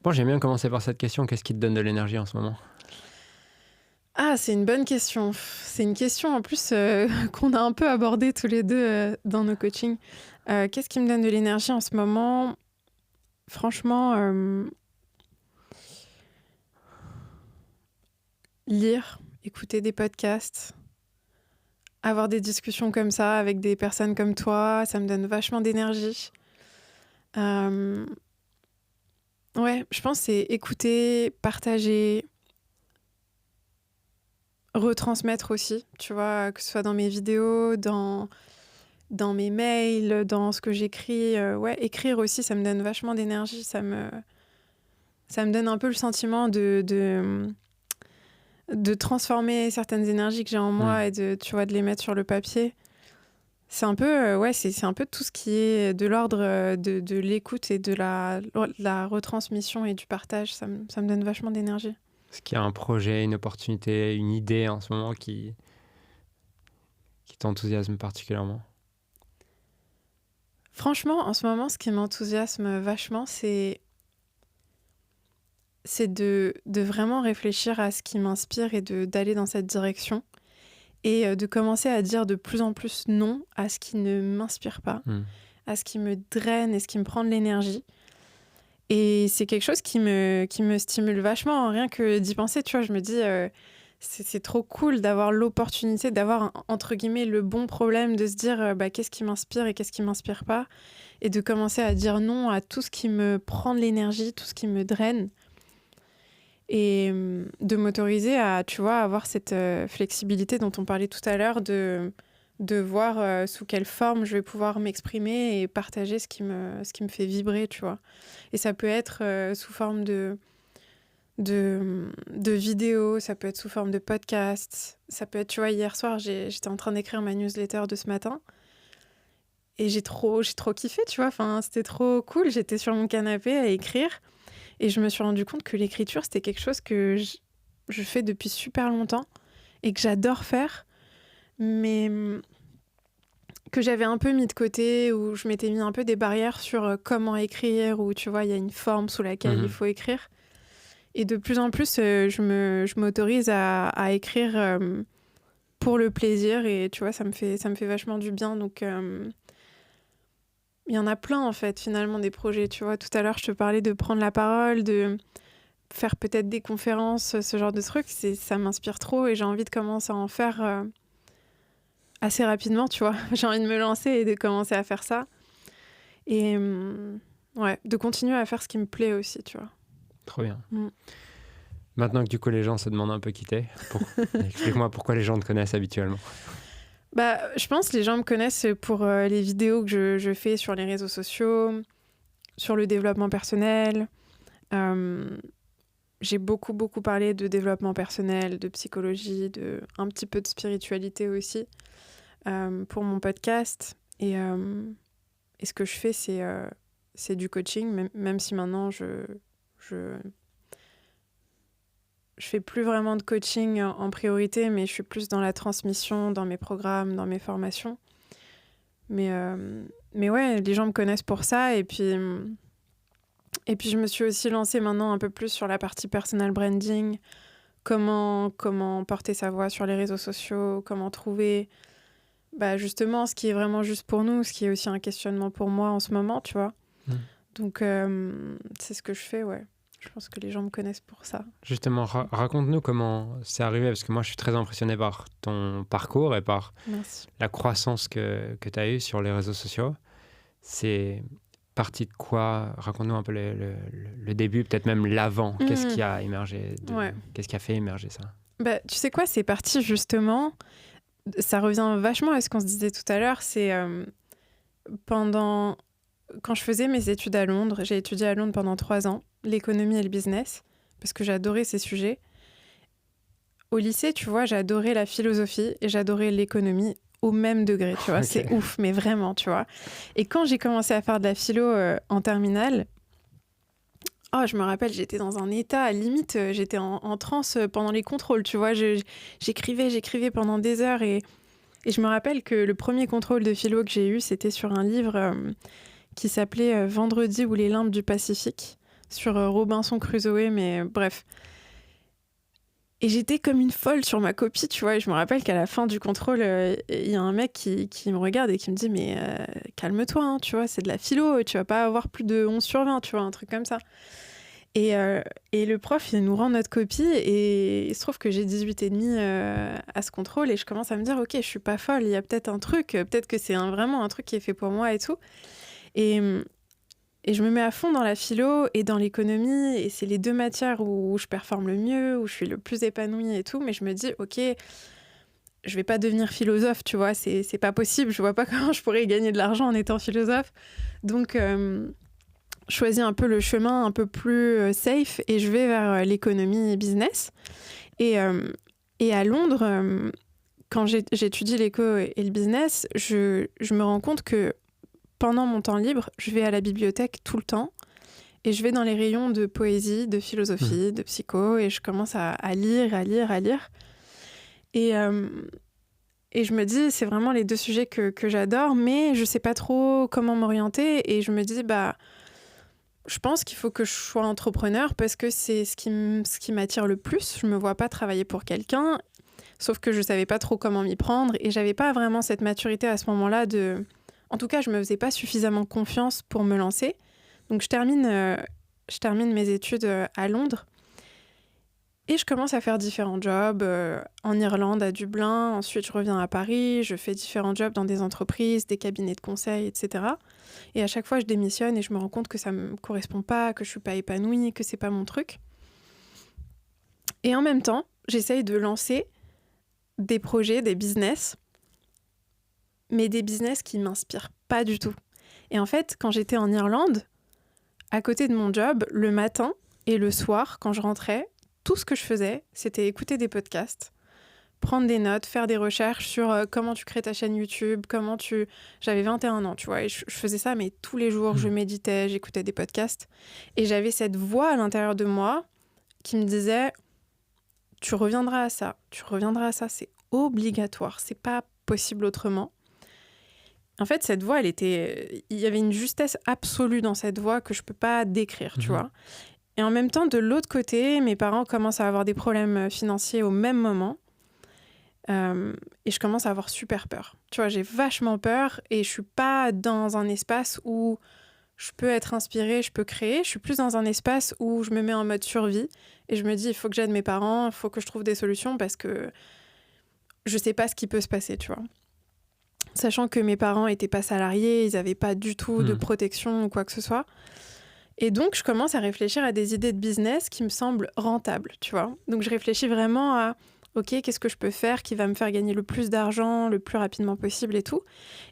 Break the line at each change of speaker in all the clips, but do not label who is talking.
Bon, j'aime bien commencer par cette question. Qu'est-ce qui te donne de l'énergie en ce moment?
Ah, c'est une bonne question. C'est une question en plus qu'on a un peu abordée tous les deux dans nos coachings. Qu'est-ce qui me donne de l'énergie en ce moment? Franchement, lire, écouter des podcasts, avoir des discussions comme ça avec des personnes comme toi, ça me donne vachement d'énergie. Euh, ouais, je pense que c'est écouter, partager, retransmettre aussi, tu vois, que ce soit dans mes vidéos, dans mes mails, dans ce que j'écris. Ouais, écrire aussi, ça me donne vachement d'énergie. Ça me donne un peu le sentiment de transformer certaines énergies que j'ai en
Hmm.
moi et tu vois, de les mettre sur le papier. C'est un peu, ouais, c'est un peu tout ce qui est de l'ordre de l'écoute et de la retransmission et du partage. Ça me donne vachement d'énergie.
Est-ce qu'il y a un projet, une opportunité, une idée en ce moment qui t'enthousiasme particulièrement?
Franchement, en ce moment, ce qui m'enthousiasme vachement, c'est de vraiment réfléchir à ce qui m'inspire et d'aller dans cette direction et de commencer à dire de plus en plus non à ce qui ne m'inspire pas,
Hmm.
à ce qui me draine et ce qui me prend de l'énergie. Et c'est quelque chose qui me stimule vachement, rien que d'y penser, tu vois, je me dis, c'est trop cool d'avoir l'opportunité, d'avoir, entre guillemets, le bon problème, de se dire, bah, qu'est-ce qui m'inspire et qu'est-ce qui m'inspire pas, et de commencer à dire non à tout ce qui me prend de l'énergie, tout ce qui me draine. Et de m'autoriser à, tu vois, avoir cette flexibilité dont on parlait tout à l'heure, de voir sous quelle forme je vais pouvoir m'exprimer et partager ce qui me fait vibrer, tu vois. Et ça peut être sous forme de vidéos, ça peut être sous forme de podcasts, ça peut être, tu vois, hier soir, j'étais en train d'écrire ma newsletter de ce matin et j'ai trop kiffé, tu vois, enfin, c'était trop cool, j'étais sur mon canapé à écrire. Et je me suis rendu compte que l'écriture, c'était quelque chose que je fais depuis super longtemps et que j'adore faire, mais que j'avais un peu mis de côté, où je m'étais mis un peu des barrières sur comment écrire, où tu vois, il y a une forme sous laquelle il
Mhm.
faut écrire. Et de plus en plus, je m'autorise à écrire pour le plaisir et tu vois, ça me fait vachement du bien. Donc, il y en a plein en fait, finalement, des projets. Tu vois, tout à l'heure, je te parlais de prendre la parole, de faire peut-être des conférences, ce genre de trucs, ça m'inspire trop et j'ai envie de commencer à en faire assez rapidement, tu vois. J'ai envie de me lancer et de commencer à faire ça. Et ouais, de continuer à faire ce qui me plaît aussi, tu vois.
Trop bien.
Mm.
Maintenant que du coup les gens se demandent un peu qui t'es, explique-moi pourquoi les gens te connaissent habituellement.
Bah, je pense que les gens me connaissent pour les vidéos que je fais sur les réseaux sociaux, sur le développement personnel. Euh, j'ai beaucoup parlé de développement personnel, de psychologie, un petit peu de spiritualité aussi pour mon podcast. Et ce que je fais, c'est du coaching, même si maintenant je fais plus vraiment de coaching en priorité, mais je suis plus dans la transmission, dans mes programmes, dans mes formations. Mais ouais, les gens me connaissent pour ça. Et puis je me suis aussi lancée maintenant un peu plus sur la partie personal branding, comment porter sa voix sur les réseaux sociaux, comment trouver bah, justement ce qui est vraiment juste pour nous, ce qui est aussi un questionnement pour moi en ce moment, tu vois.
Hmm.
Donc, c'est ce que je fais, ouais. Je pense que les gens me connaissent pour ça.
Justement, raconte-nous comment c'est arrivé, parce que moi je suis très impressionné par ton parcours et par
Merci.
la croissance que tu as eue sur les réseaux sociaux. C'est parti de quoi? Raconte-nous un peu le début, peut-être même l'avant. Qu'est-ce qui a émergé
Ouais.
Qu'est-ce qui a fait émerger ça?
Bah, tu sais quoi, c'est parti justement. Ça revient vachement à ce qu'on se disait tout à l'heure. C'est pendant. Quand je faisais mes études à Londres, j'ai étudié à Londres pendant 3 ans, l'économie et le business, parce que j'adorais ces sujets. Au lycée, tu vois, j'adorais la philosophie et j'adorais l'économie au même degré, tu vois.
Ok.
C'est ouf, mais vraiment, tu vois. Et quand j'ai commencé à faire de la philo en terminale, oh, je me rappelle, j'étais dans un état, limite, j'étais en transe pendant les contrôles, tu vois. J'écrivais pendant des heures et je me rappelle que le premier contrôle de philo que j'ai eu, c'était sur un livre qui s'appelait Vendredi ou les limbes du Pacifique sur Robinson Crusoe, mais bref. Et j'étais comme une folle sur ma copie, tu vois. Et je me rappelle qu'à la fin du contrôle, il y a un mec qui me regarde et qui me dit « Mais calme-toi, hein, tu vois, c'est de la philo, tu vas pas avoir plus de 11 sur 20, tu vois, un truc comme ça. » Et le prof, il nous rend notre copie et il se trouve que j'ai 18,5 à ce contrôle et je commence à me dire « Ok, je suis pas folle, il y a peut-être un truc, peut-être que c'est vraiment un truc qui est fait pour moi et tout. » Et je me mets à fond dans la philo et dans l'économie, et c'est les deux matières où je performe le mieux, où je suis le plus épanouie et tout, mais je me dis, ok, je vais pas devenir philosophe, tu vois, c'est pas possible, je vois pas comment je pourrais gagner de l'argent en étant philosophe. Donc, je choisis un peu le chemin un peu plus safe et je vais vers l'économie et business. Et à Londres, quand j'étudie l'éco et le business, je me rends compte que pendant mon temps libre, je vais à la bibliothèque tout le temps et je vais dans les rayons de poésie, de philosophie, de psycho et je commence à lire, à lire, à lire. Et je me dis, c'est vraiment les deux sujets que j'adore, mais je sais pas trop comment m'orienter et je me dis, je pense qu'il faut que je sois entrepreneur parce que c'est ce qui m'attire le plus. Je me vois pas travailler pour quelqu'un, sauf que je savais pas trop comment m'y prendre et j'avais pas vraiment cette maturité à ce moment-là de... En tout cas, je me faisais pas suffisamment confiance pour me lancer. Donc, je termine mes études à Londres et je commence à faire différents jobs en Irlande, à Dublin. Ensuite, je reviens à Paris. Je fais différents jobs dans des entreprises, des cabinets de conseil, etc. Et à chaque fois, je démissionne et je me rends compte que ça me correspond pas, que je suis pas épanouie, que c'est pas mon truc. Et en même temps, j'essaye de lancer des projets, des business, mais des business qui m'inspirent pas du tout. Et en fait, quand j'étais en Irlande, à côté de mon job, le matin et le soir, quand je rentrais, tout ce que je faisais, c'était écouter des podcasts, prendre des notes, faire des recherches sur comment tu crées ta chaîne YouTube, J'avais 21 ans, tu vois, et je faisais ça, mais tous les jours, je méditais, j'écoutais des podcasts. Et j'avais cette voix à l'intérieur de moi qui me disait « Tu reviendras à ça, c'est obligatoire, c'est pas possible autrement. » En fait, cette voix, il y avait une justesse absolue dans cette voix que je peux pas décrire, tu vois. Et en même temps, de l'autre côté, mes parents commencent à avoir des problèmes financiers au même moment. Et je commence à avoir super peur. Tu vois, j'ai vachement peur et je suis pas dans un espace où je peux être inspirée, je peux créer. Je suis plus dans un espace où je me mets en mode survie et je me dis, il faut que j'aide mes parents, il faut que je trouve des solutions parce que je sais pas ce qui peut se passer, tu vois. Sachant que mes parents n'étaient pas salariés, ils n'avaient pas du tout de protection ou quoi que ce soit. Et donc, je commence à réfléchir à des idées de business qui me semblent rentables, tu vois. Donc, je réfléchis vraiment à, OK, qu'est-ce que je peux faire qui va me faire gagner le plus d'argent, le plus rapidement possible et tout.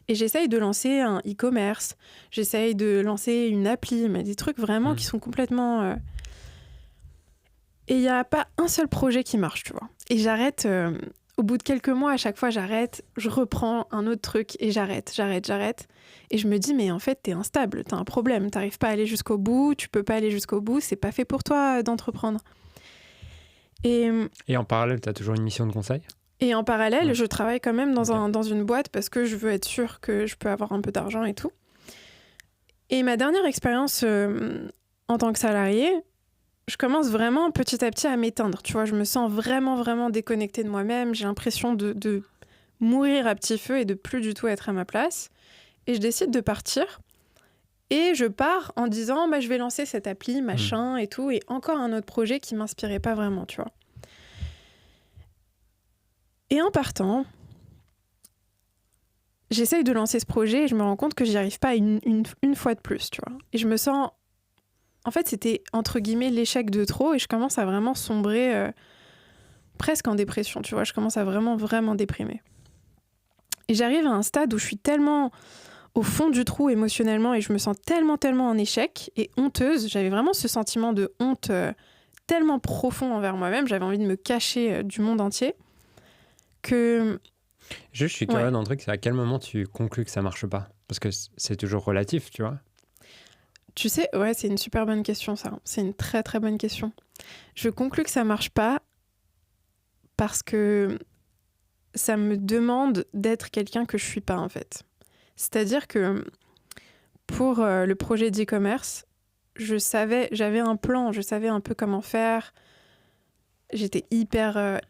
Et j'essaye de lancer un e-commerce, j'essaye de lancer une appli, mais des trucs vraiment qui sont complètement... Et il n'y a pas un seul projet qui marche, tu vois. Et j'arrête... Au bout de quelques mois, à chaque fois, j'arrête, je reprends un autre truc et j'arrête. Et je me dis, mais en fait, t'es instable, t'as un problème, t'arrives pas à aller jusqu'au bout, tu peux pas aller jusqu'au bout, c'est pas fait pour toi d'entreprendre. Et
en parallèle, t'as toujours une mission de conseil ?
Et en parallèle, je travaille quand même dans une boîte parce que je veux être sûre que je peux avoir un peu d'argent et tout. Et ma dernière expérience en tant que salariée, je commence vraiment petit à petit à m'éteindre. Tu vois, je me sens vraiment, vraiment déconnectée de moi-même. J'ai l'impression de mourir à petit feu et de plus du tout être à ma place. Et je décide de partir. Et je pars en disant, je vais lancer cette appli, machin et tout. Et encore un autre projet qui m'inspirait pas vraiment, tu vois. Et en partant, j'essaye de lancer ce projet et je me rends compte que j'y arrive pas une fois de plus, tu vois. Et je me sens... En fait, c'était, entre guillemets, l'échec de trop et je commence à vraiment sombrer presque en dépression, tu vois. Je commence à vraiment, vraiment déprimer. Et j'arrive à un stade où je suis tellement au fond du trou émotionnellement et je me sens tellement, tellement en échec et honteuse. J'avais vraiment ce sentiment de honte tellement profond envers moi-même. J'avais envie de me cacher du monde entier que...
Je suis curieux d'un truc, c'est à quel moment tu conclus que ça marche pas ? Parce que c'est toujours relatif, tu vois.
Tu sais, c'est une super bonne question, ça. C'est une très, très bonne question. Je conclus que ça marche pas parce que ça me demande d'être quelqu'un que je suis pas, en fait. C'est-à-dire que pour le projet d'e-commerce, j'avais un plan, je savais un peu comment faire. J'étais hyper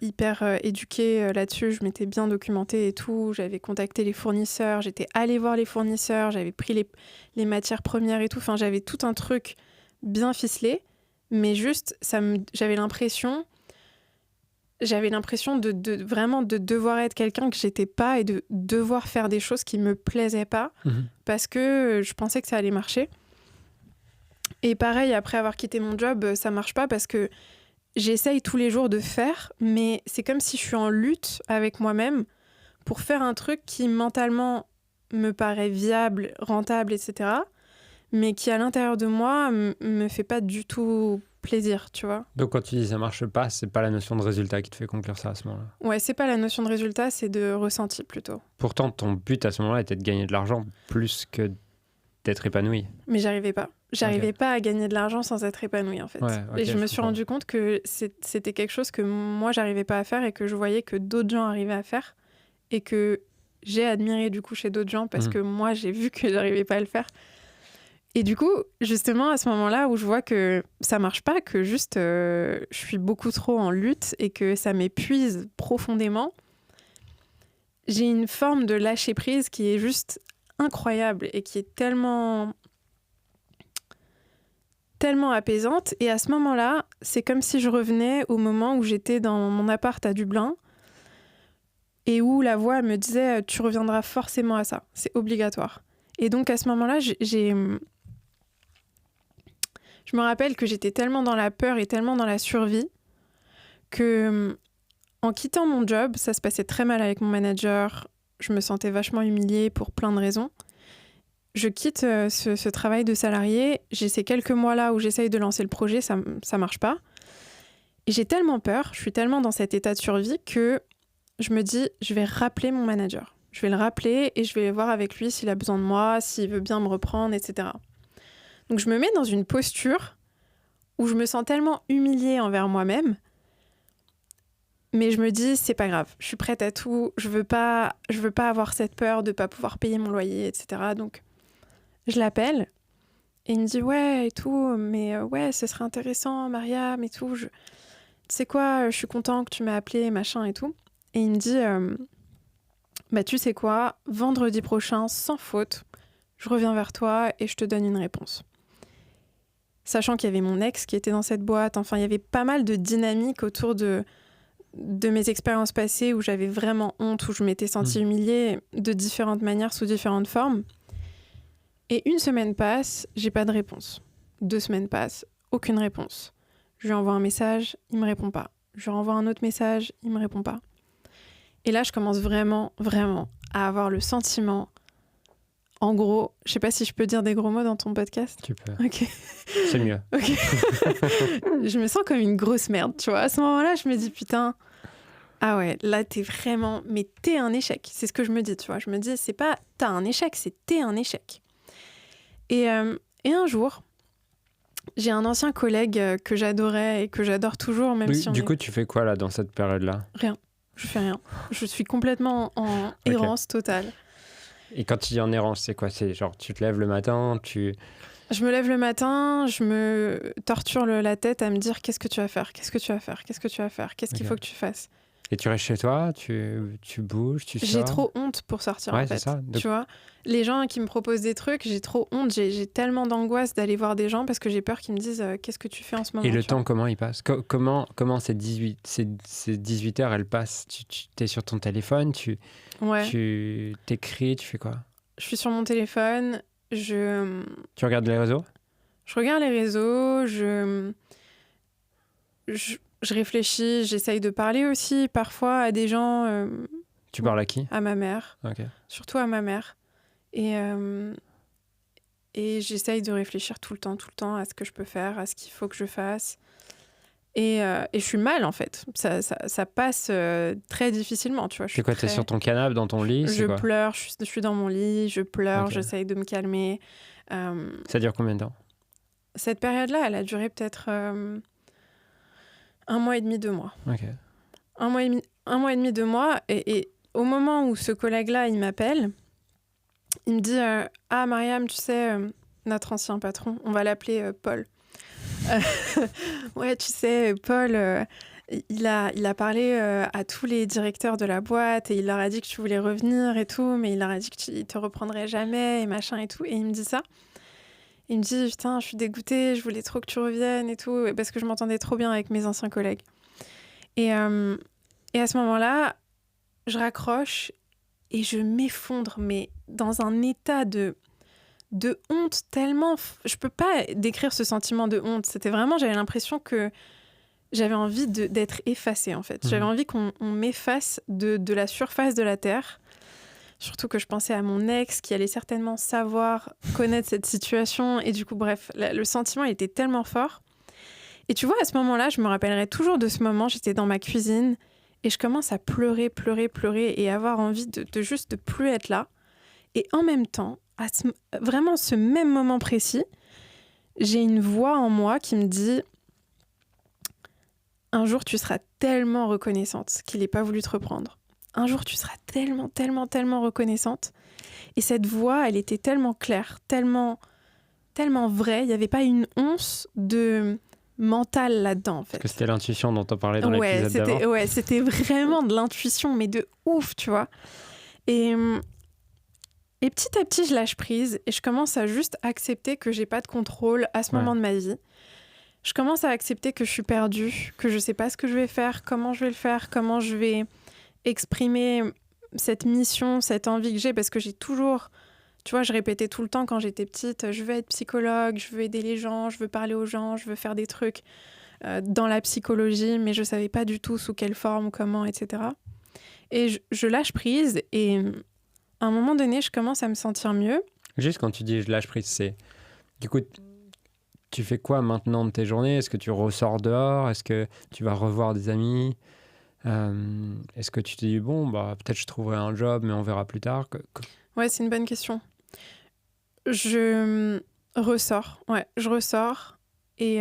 éduquée là-dessus, je m'étais bien documentée et tout. J'avais contacté les fournisseurs, j'étais allée voir les fournisseurs, j'avais pris les matières premières et tout. Enfin, j'avais tout un truc bien ficelé, mais juste, j'avais l'impression vraiment de devoir être quelqu'un que j'étais pas et de devoir faire des choses qui me plaisaient pas parce que je pensais que ça allait marcher. Et pareil, après avoir quitté mon job, ça marche pas parce que j'essaye tous les jours de faire, mais c'est comme si je suis en lutte avec moi-même pour faire un truc qui mentalement me paraît viable, rentable, etc., mais qui à l'intérieur de moi me fait pas du tout plaisir, tu vois.
Donc quand tu dis ça marche pas, c'est pas la notion de résultat qui te fait conclure ça à ce moment-là.
Ouais, c'est pas la notion de résultat, c'est de ressenti plutôt.
Pourtant, ton but à ce moment-là était de gagner de l'argent plus que d'être épanoui.
Mais j'arrivais pas. J'arrivais pas à gagner de l'argent sans être épanouie, en fait.
Ouais,
et je me suis rendu compte que c'était quelque chose que moi, j'arrivais pas à faire et que je voyais que d'autres gens arrivaient à faire et que j'ai admiré du coup chez d'autres gens parce que moi, j'ai vu que j'arrivais pas à le faire. Et du coup, justement, à ce moment-là où je vois que ça marche pas, que juste je suis beaucoup trop en lutte et que ça m'épuise profondément, j'ai une forme de lâcher-prise qui est juste incroyable et qui est tellement apaisante. Et à ce moment-là, c'est comme si je revenais au moment où j'étais dans mon appart à Dublin et où la voix me disait « Tu reviendras forcément à ça, c'est obligatoire ». Et donc à ce moment-là, je me rappelle que j'étais tellement dans la peur et tellement dans la survie que en quittant mon job, ça se passait très mal avec mon manager, je me sentais vachement humiliée pour plein de raisons. Je quitte ce travail de salarié, j'ai ces quelques mois-là où j'essaye de lancer le projet, ça marche pas. Et j'ai tellement peur, je suis tellement dans cet état de survie que je me dis, je vais rappeler mon manager. Je vais le rappeler et je vais voir avec lui s'il a besoin de moi, s'il veut bien me reprendre, etc. Donc je me mets dans une posture où je me sens tellement humiliée envers moi-même, mais je me dis, c'est pas grave, je suis prête à tout, je veux pas avoir cette peur de pas pouvoir payer mon loyer, etc. Donc je l'appelle et il me dit ouais et tout, mais ouais, ce serait intéressant, Mariam et tout. Tu sais quoi, je suis content que tu m'aies appelé, machin et tout. Et il me dit bah tu sais quoi, vendredi prochain, sans faute, je reviens vers toi et je te donne une réponse. Sachant qu'il y avait mon ex qui était dans cette boîte, enfin il y avait pas mal de dynamique autour de mes expériences passées où j'avais vraiment honte, où je m'étais sentie humiliée de différentes manières, sous différentes formes. Et une semaine passe, j'ai pas de réponse. 2 semaines passent, aucune réponse. Je lui envoie un message, il me répond pas. Je lui renvoie un autre message, il me répond pas. Et là, je commence vraiment, vraiment à avoir le sentiment, en gros, je sais pas si je peux dire des gros mots dans ton podcast.
Tu peux.
Ok.
C'est mieux.
Ok. Je me sens comme une grosse merde, tu vois. À ce moment-là, je me dis, putain, ah ouais, là, mais t'es un échec. C'est ce que je me dis, tu vois. Je me dis, c'est pas t'as un échec, c'est t'es un échec. Et un jour, j'ai un ancien collègue que j'adorais et que j'adore toujours, même si
Du coup, tu fais quoi là dans cette période-là ?
Rien. Je fais rien. Je suis complètement en errance totale.
Et quand tu dis en errance, c'est quoi ? C'est genre, tu te lèves le matin,
Je me lève le matin, je me torture la tête à me dire qu'est-ce que tu vas faire ? Qu'est-ce que tu vas faire ? Qu'est-ce que tu vas faire ? Qu'est-ce qu'il faut que tu fasses ?
Et tu restes chez toi, tu bouges, tu sors.
J'ai trop honte pour sortir, en fait.
C'est ça. Donc...
Tu vois, les gens qui me proposent des trucs, j'ai trop honte. J'ai tellement d'angoisse d'aller voir des gens parce que j'ai peur qu'ils me disent qu'est-ce que tu fais en ce moment.
Et le temps, comment il passe ? Comment ces 18 heures, elles passent ? Tu es sur ton téléphone, tu t'écris, tu fais quoi ?
Je suis sur mon téléphone,
Tu regardes les réseaux ?
Je regarde les réseaux, je réfléchis, j'essaye de parler aussi parfois à des gens.
Tu parles à qui ?
À ma mère.
Okay.
Surtout à ma mère. Et j'essaye de réfléchir tout le temps à ce que je peux faire, à ce qu'il faut que je fasse. Et je suis mal, en fait. Ça passe très difficilement, tu vois.
C'est quoi, t'es sur ton canapé, dans ton lit ?
Je pleure, je suis dans mon lit, je pleure,
Okay.
J'essaye de me calmer.
Ça dure combien de temps ?
Cette période-là, elle a duré peut-être 1 mois et demi, 2 mois.
Ok.
1 mois et demi, 2 mois. Et au moment où ce collègue-là, il m'appelle, il me dit « Ah, Mariam, tu sais, notre ancien patron. On va l'appeler Paul. Ouais, tu sais, Paul, il a parlé à tous les directeurs de la boîte et il leur a dit que tu voulais revenir et tout, mais il leur a dit qu'il te reprendrait jamais et machin et tout. Et il me dit ça. Il me dit, putain, je suis dégoûtée, je voulais trop que tu reviennes et tout, parce que je m'entendais trop bien avec mes anciens collègues. Et à ce moment-là, je raccroche et je m'effondre, mais dans un état de honte tellement... Je peux pas décrire ce sentiment de honte. C'était vraiment, j'avais l'impression que j'avais envie d'être effacée, en fait. J'avais envie qu'on m'efface de la surface de la Terre. Surtout que je pensais à mon ex qui allait certainement connaître cette situation. Et du coup, bref, le sentiment il était tellement fort. Et tu vois, à ce moment-là, je me rappellerai toujours de ce moment. J'étais dans ma cuisine et je commence à pleurer et avoir envie de juste de plus être là. Et en même temps, vraiment ce même moment précis, j'ai une voix en moi qui me dit « Un jour, tu seras tellement reconnaissante qu'il n'ait pas voulu te reprendre. Un jour, tu seras tellement, tellement, tellement reconnaissante. » Et cette voix, elle était tellement claire, tellement, tellement vraie. Il n'y avait pas une once de mental là-dedans, en fait.
Parce que c'était l'intuition dont on parlait dans l'épisode d'avant.
Ouais, c'était vraiment de l'intuition, mais de ouf, tu vois. Et petit à petit, je lâche prise et je commence à juste accepter que j'ai pas de contrôle à ce moment de ma vie. Je commence à accepter que je suis perdue, que je sais pas ce que je vais faire, comment je vais le faire, comment je vais exprimer cette mission, cette envie que j'ai, parce que j'ai toujours, tu vois, je répétais tout le temps quand j'étais petite, je veux être psychologue, je veux aider les gens, je veux parler aux gens, je veux faire des trucs dans la psychologie, mais je savais pas du tout sous quelle forme, comment, etc. Et je lâche prise et à un moment donné, je commence à me sentir mieux.
Juste quand tu dis je lâche prise, c'est... Du coup, tu fais quoi maintenant de tes journées ? Est-ce que tu ressors dehors ? Est-ce que tu vas revoir des amis ? Est-ce que tu te dis, bon, bah, peut-être je trouverai un job, mais on verra plus tard ?
Ouais, c'est une bonne question. Je ressors. Ouais, je ressors et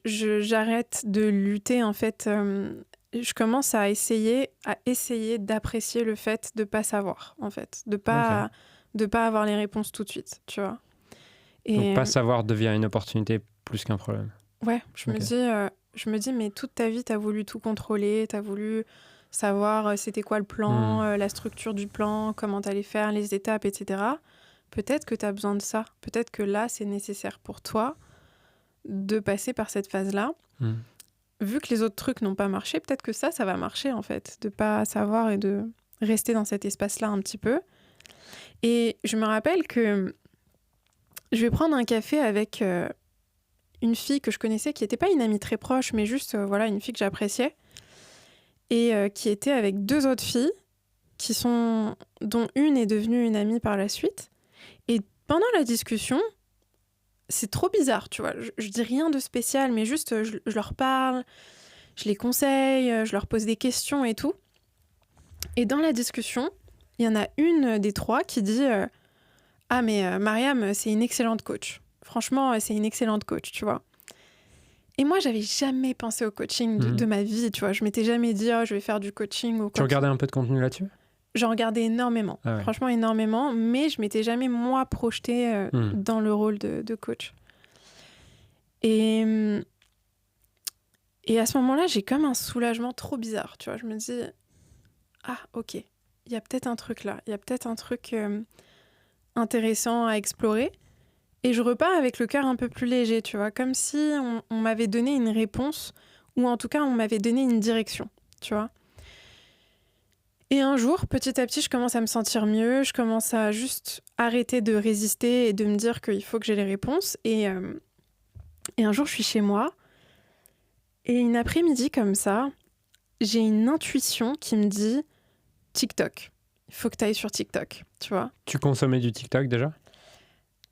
j'arrête de lutter, en fait. Je commence à essayer d'apprécier le fait de pas savoir, en fait, de pas avoir les réponses tout de suite, tu vois. Et
donc pas savoir devient une opportunité plus qu'un problème.
Ouais, je me dis mais toute ta vie t'as voulu tout contrôler, t'as voulu savoir c'était quoi le plan, la structure du plan, comment t'allais faire, les étapes, etc. Peut-être que t'as besoin de ça, peut-être que là c'est nécessaire pour toi de passer par cette phase-là. Vu que les autres trucs n'ont pas marché, peut-être que ça va marcher, en fait, de pas savoir et de rester dans cet espace-là un petit peu. Et je me rappelle que je vais prendre un café avec une fille que je connaissais, qui n'était pas une amie très proche, mais juste une fille que j'appréciais, et qui était avec 2 autres filles, dont une est devenue une amie par la suite. Et pendant la discussion, c'est trop bizarre, tu vois. Je dis rien de spécial, mais juste, je leur parle, je les conseille, je leur pose des questions et tout. Et dans la discussion, il y en a une des 3 qui dit « Ah, mais Mariam, c'est une excellente coach. Franchement, c'est une excellente coach, tu vois. » Et moi, j'avais jamais pensé au coaching de ma vie, tu vois. Je m'étais jamais dit « Oh, je vais faire du coaching. » ou quoi.
Tu regardais un peu de contenu là-dessus ?
J'en regardais énormément, franchement énormément, mais je m'étais jamais, moi, projetée dans le rôle de coach. Et à ce moment-là, j'ai comme un soulagement trop bizarre, tu vois. Je me dis, ah, ok, il y a peut-être un truc là, il y a peut-être un truc intéressant à explorer. Et je repars avec le cœur un peu plus léger, tu vois, comme si on m'avait donné une réponse, ou en tout cas, on m'avait donné une direction, tu vois. Et un jour, petit à petit, je commence à me sentir mieux, je commence à juste arrêter de résister et de me dire qu'il faut que j'ai les réponses. Et un jour, je suis chez moi, et une après-midi comme ça, j'ai une intuition qui me dit « TikTok, il faut que tu ailles sur TikTok », tu vois.
Tu consommais du TikTok déjà ?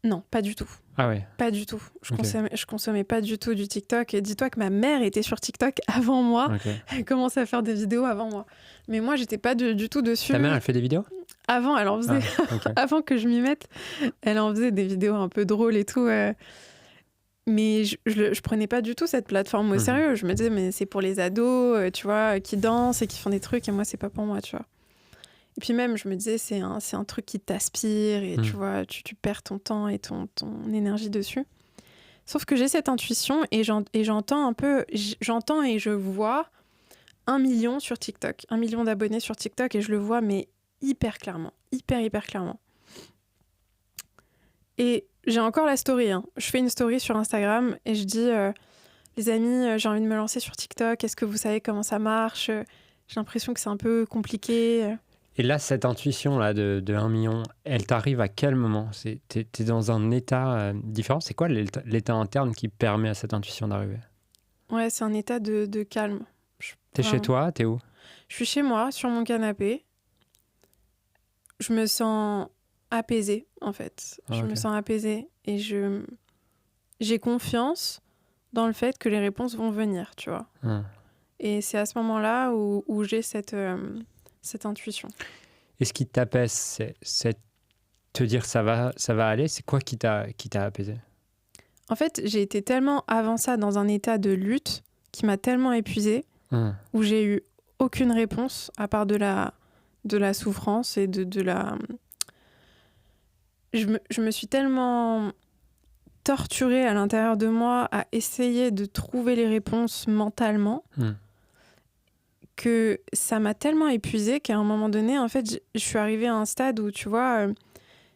Non, pas du tout.
Ah ouais.
Pas du tout. Je consommais pas du tout du TikTok. Et dis-toi que ma mère était sur TikTok avant moi. Elle commençait à faire des vidéos avant moi. Mais moi, j'étais pas du tout dessus.
Ta mère, elle fait des vidéos ?
Avant, elle en faisait. Avant que je m'y mette, elle en faisait des vidéos un peu drôles et tout. Mais je prenais pas du tout cette plateforme au sérieux. Je me disais, mais c'est pour les ados, tu vois, qui dansent et qui font des trucs. Et moi, c'est pas pour moi, tu vois. Et puis même, je me disais, c'est un truc qui t'aspire et tu
Mm.
vois, tu perds ton temps et ton énergie dessus. Sauf que j'ai cette intuition et j'entends un peu, j'entends et je vois 1 million sur TikTok, 1 million d'abonnés sur TikTok et je le vois, mais hyper clairement, hyper clairement. Et j'ai encore la story, hein. Je fais une story sur Instagram et je dis les amis, j'ai envie de me lancer sur TikTok, est-ce que vous savez comment ça marche? J'ai l'impression que c'est un peu compliqué.
Et là, cette intuition-là de 1 million, elle t'arrive à quel moment? T'es dans un état différent? C'est quoi l'état interne qui permet à cette intuition d'arriver?
Ouais, c'est un état de calme.
T'es chez
Vraiment.
toi? T'es où?
Je suis chez moi, sur mon canapé. Je me sens apaisée, en fait.
Ah,
Je
ok.
me sens apaisée et j'ai confiance dans le fait que les réponses vont venir, tu vois.
Hum.
Et c'est à ce moment-là où j'ai cette intuition.
Et ce qui t'apaise, c'est te dire ça va aller. C'est quoi qui t'a apaisé?
En fait, j'ai été tellement avant ça dans un état de lutte qui m'a tellement épuisée,
Hum.
où j'ai eu aucune réponse à part de la souffrance et de la... Je me suis tellement torturée à l'intérieur de moi à essayer de trouver les réponses mentalement
Hum.
que ça m'a tellement épuisée qu'à un moment donné, en fait, je suis arrivée à un stade où, tu vois,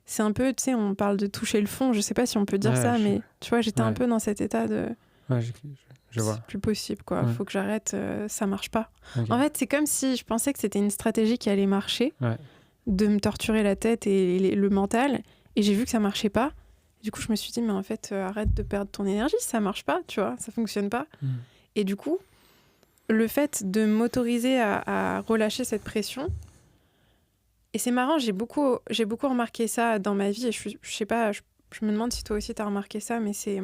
c'est un peu, tu sais, on parle de toucher le fond, je sais pas si on peut dire
Ouais,
ça, mais tu vois, j'étais un
ouais.
peu dans cet état de...
Ouais, je vois.
C'est plus possible, quoi.
Ouais.
Faut que j'arrête, ça marche pas.
Ok.
En fait, c'est comme si je pensais que c'était une stratégie qui allait marcher,
Ouais.
de me torturer la tête et le mental, et j'ai vu que ça marchait pas. Du coup, je me suis dit, mais en fait, arrête de perdre ton énergie, ça marche pas, tu vois, ça fonctionne pas.
Hum.
Et du coup, le fait de m'autoriser à relâcher cette pression, et c'est marrant, j'ai beaucoup remarqué ça dans ma vie, et je sais pas, je me demande si toi aussi t'as remarqué ça, mais c'est...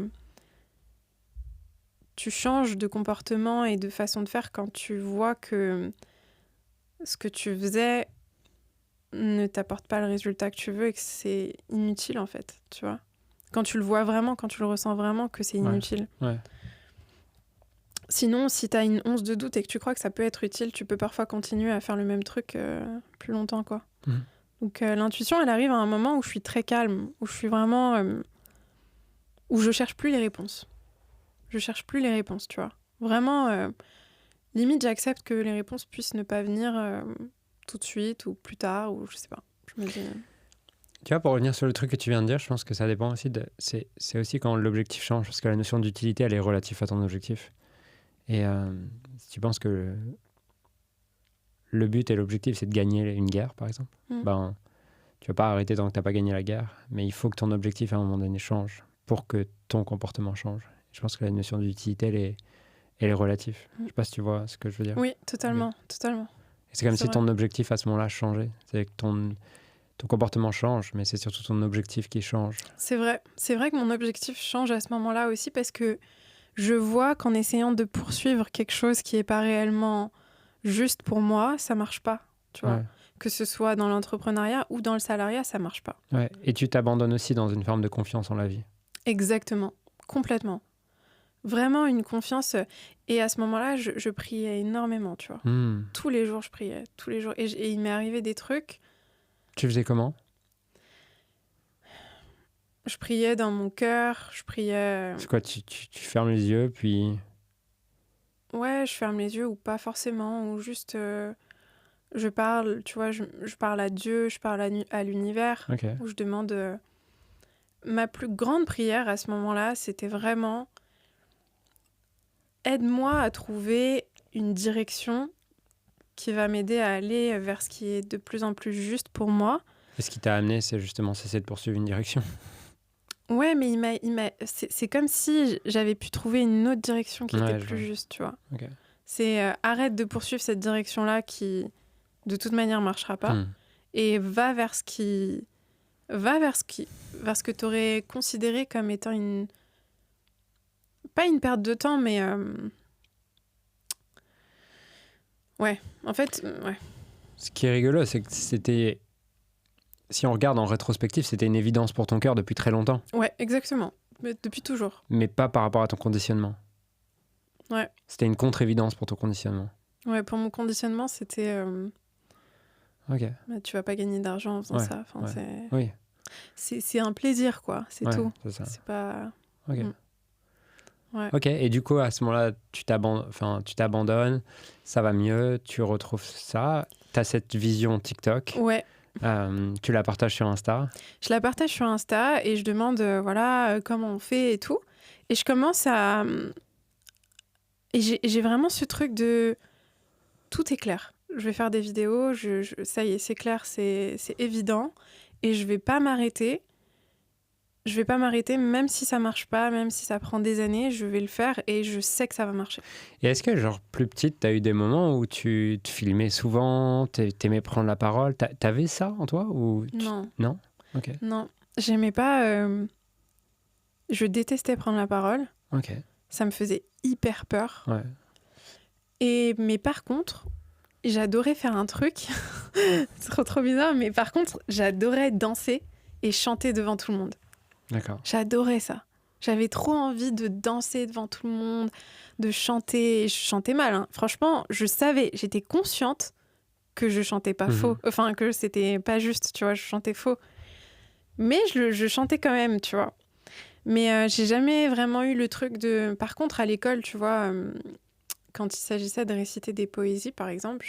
Tu changes de comportement et de façon de faire quand tu vois que ce que tu faisais ne t'apporte pas le résultat que tu veux et que c'est inutile, en fait, tu vois. Quand tu le vois vraiment, quand tu le ressens vraiment, que c'est inutile.
Ouais.
Sinon, si t'as une once de doute et que tu crois que ça peut être utile, tu peux parfois continuer à faire le même truc plus longtemps, quoi.
Hum.
Donc l'intuition, elle arrive à un moment où je suis très calme, où je suis vraiment... où je cherche plus les réponses. Je cherche plus les réponses, tu vois. Vraiment, limite, j'accepte que les réponses puissent ne pas venir tout de suite ou plus tard, ou je sais pas. Je me dis...
Tu vois, pour revenir sur le truc que tu viens de dire, je pense que ça dépend aussi de... C'est aussi quand l'objectif change, parce que la notion d'utilité, elle est relative à ton objectif. Et si tu penses que le but et l'objectif, c'est de gagner une guerre, par exemple, ben, tu vas pas arrêter tant que tu n'as pas gagné la guerre, mais il faut que ton objectif, à un moment donné, change pour que ton comportement change. Je pense que la notion d'utilité, elle est relative. Je sais pas si tu vois ce que je veux dire.
Oui, totalement, totalement.
Et c'est comme
C'est
si
vrai.
ton objectif, à ce moment-là, changeait. C'est que ton comportement change, mais c'est surtout ton objectif qui change.
C'est vrai que mon objectif change à ce moment-là aussi parce que je vois qu'en essayant de poursuivre quelque chose qui n'est pas réellement juste pour moi, ça marche pas, tu vois.
Ouais.
Que ce soit dans l'entrepreneuriat ou dans le salariat, ça marche pas.
Ouais. Et tu t'abandonnes aussi dans une forme de confiance en la vie.
Exactement, complètement. Vraiment une confiance. Et à ce moment-là, je priais énormément, tu vois. Tous les jours, je priais, tous les jours. Et il m'est arrivé des trucs.
Tu faisais comment?
Je priais dans mon cœur, je priais...
C'est quoi, tu fermes les yeux, puis...
Ouais, je ferme les yeux ou pas forcément, ou juste je parle, tu vois, je parle à Dieu, je parle à l'univers,
Ok.
où je demande... Ma plus grande prière à ce moment-là, c'était vraiment aide-moi à trouver une direction qui va m'aider à aller vers ce qui est de plus en plus juste pour moi.
Et ce qui t'a amené, c'est justement cesser de poursuivre une direction.
Ouais, mais c'est comme si j'avais pu trouver une autre direction qui était
je
plus
vois.
juste, tu vois.
Ok.
C'est arrête de poursuivre cette direction-là qui, de toute manière, marchera pas, et va vers ce que tu aurais considéré comme étant pas une perte de temps, mais ouais, en fait, ouais.
Ce qui est rigolo, c'est que c'était... Si on regarde en rétrospective, c'était une évidence pour ton cœur depuis très longtemps.
Ouais, exactement. Mais depuis toujours.
Mais pas par rapport à ton conditionnement.
Ouais.
C'était une contre-évidence pour ton conditionnement.
Ouais, pour mon conditionnement, c'était...
Ok.
Bah, tu vas pas gagner d'argent en faisant
Ouais,
ça. Enfin,
ouais. Oui,
c'est un plaisir, quoi. C'est
ouais,
tout.
c'est ça.
C'est pas...
Ok.
Mm. Ouais.
Ok, et du coup, à ce moment-là, tu t'abandonnes, ça va mieux, tu retrouves ça, tu as cette vision TikTok,
Ouais.
tu la partages sur Insta.
Je la partage sur Insta et je demande, voilà, comment on fait et tout. Et je commence à... Et j'ai vraiment ce truc de... Tout est clair. Je vais faire des vidéos, ça y est, c'est clair, c'est évident. Et je vais pas m'arrêter. Je vais pas m'arrêter, même si ça marche pas, même si ça prend des années, je vais le faire et je sais que ça va marcher.
Et est-ce que, genre, plus petite, tu as eu des moments où tu te filmais souvent, t'aimais prendre la parole, t'avais ça en toi ou
Non,
Non. Ok.
non. J'aimais pas... Je détestais prendre la parole.
Ok.
Ça me faisait hyper peur.
Ouais.
Mais par contre, j'adorais faire un truc. C'est trop bizarre, mais par contre, j'adorais danser et chanter devant tout le monde.
D'accord.
J'adorais ça. J'avais trop envie de danser devant tout le monde, de chanter. Et je chantais mal, hein. Franchement, je savais, j'étais consciente que je chantais pas faux. Enfin, que c'était pas juste, tu vois, je chantais faux. Mais je chantais quand même, tu vois. Mais j'ai jamais vraiment eu le truc de... Par contre, à l'école, tu vois, quand il s'agissait de réciter des poésies, par exemple,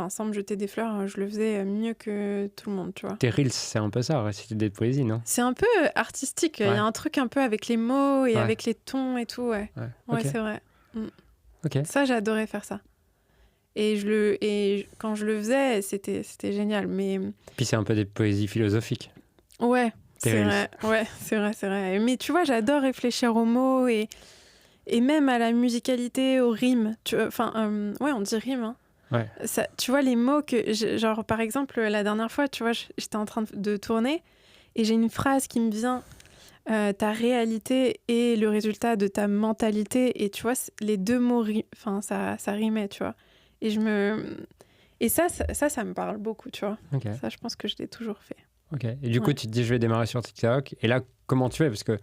sans me jeter des fleurs, je le faisais mieux que tout le monde, tu vois.
Tes reels, c'est un peu ça, réciter des poésies, non?
C'est un peu artistique. Il
Ouais.
y a un truc un peu avec les mots et
Ouais.
avec les tons et tout, ouais.
Ouais,
Ouais,
ok.
c'est vrai.
Ok.
Ça, j'adorais faire ça. Et quand je le faisais, c'était génial. Mais
Puis c'est un peu des poésies philosophiques.
ouais,
Tes
c'est
reels.
vrai. Ouais, c'est vrai. Mais tu vois, j'adore réfléchir aux mots et même à la musicalité, aux rimes. Enfin, ouais, on dit rime, hein.
Ouais.
Ça, tu vois, les mots que... Genre, par exemple, la dernière fois, tu vois, j'étais en train de tourner et j'ai une phrase qui me vient. Ta réalité est le résultat de ta mentalité. Et tu vois, les deux mots, ça rimait, tu vois. Et ça me parle beaucoup, tu vois.
Ok.
Ça, je pense que je l'ai toujours fait.
Ok. Et du coup,
Ouais.
tu te dis, je vais démarrer sur TikTok. Et là, comment tu fais? Parce que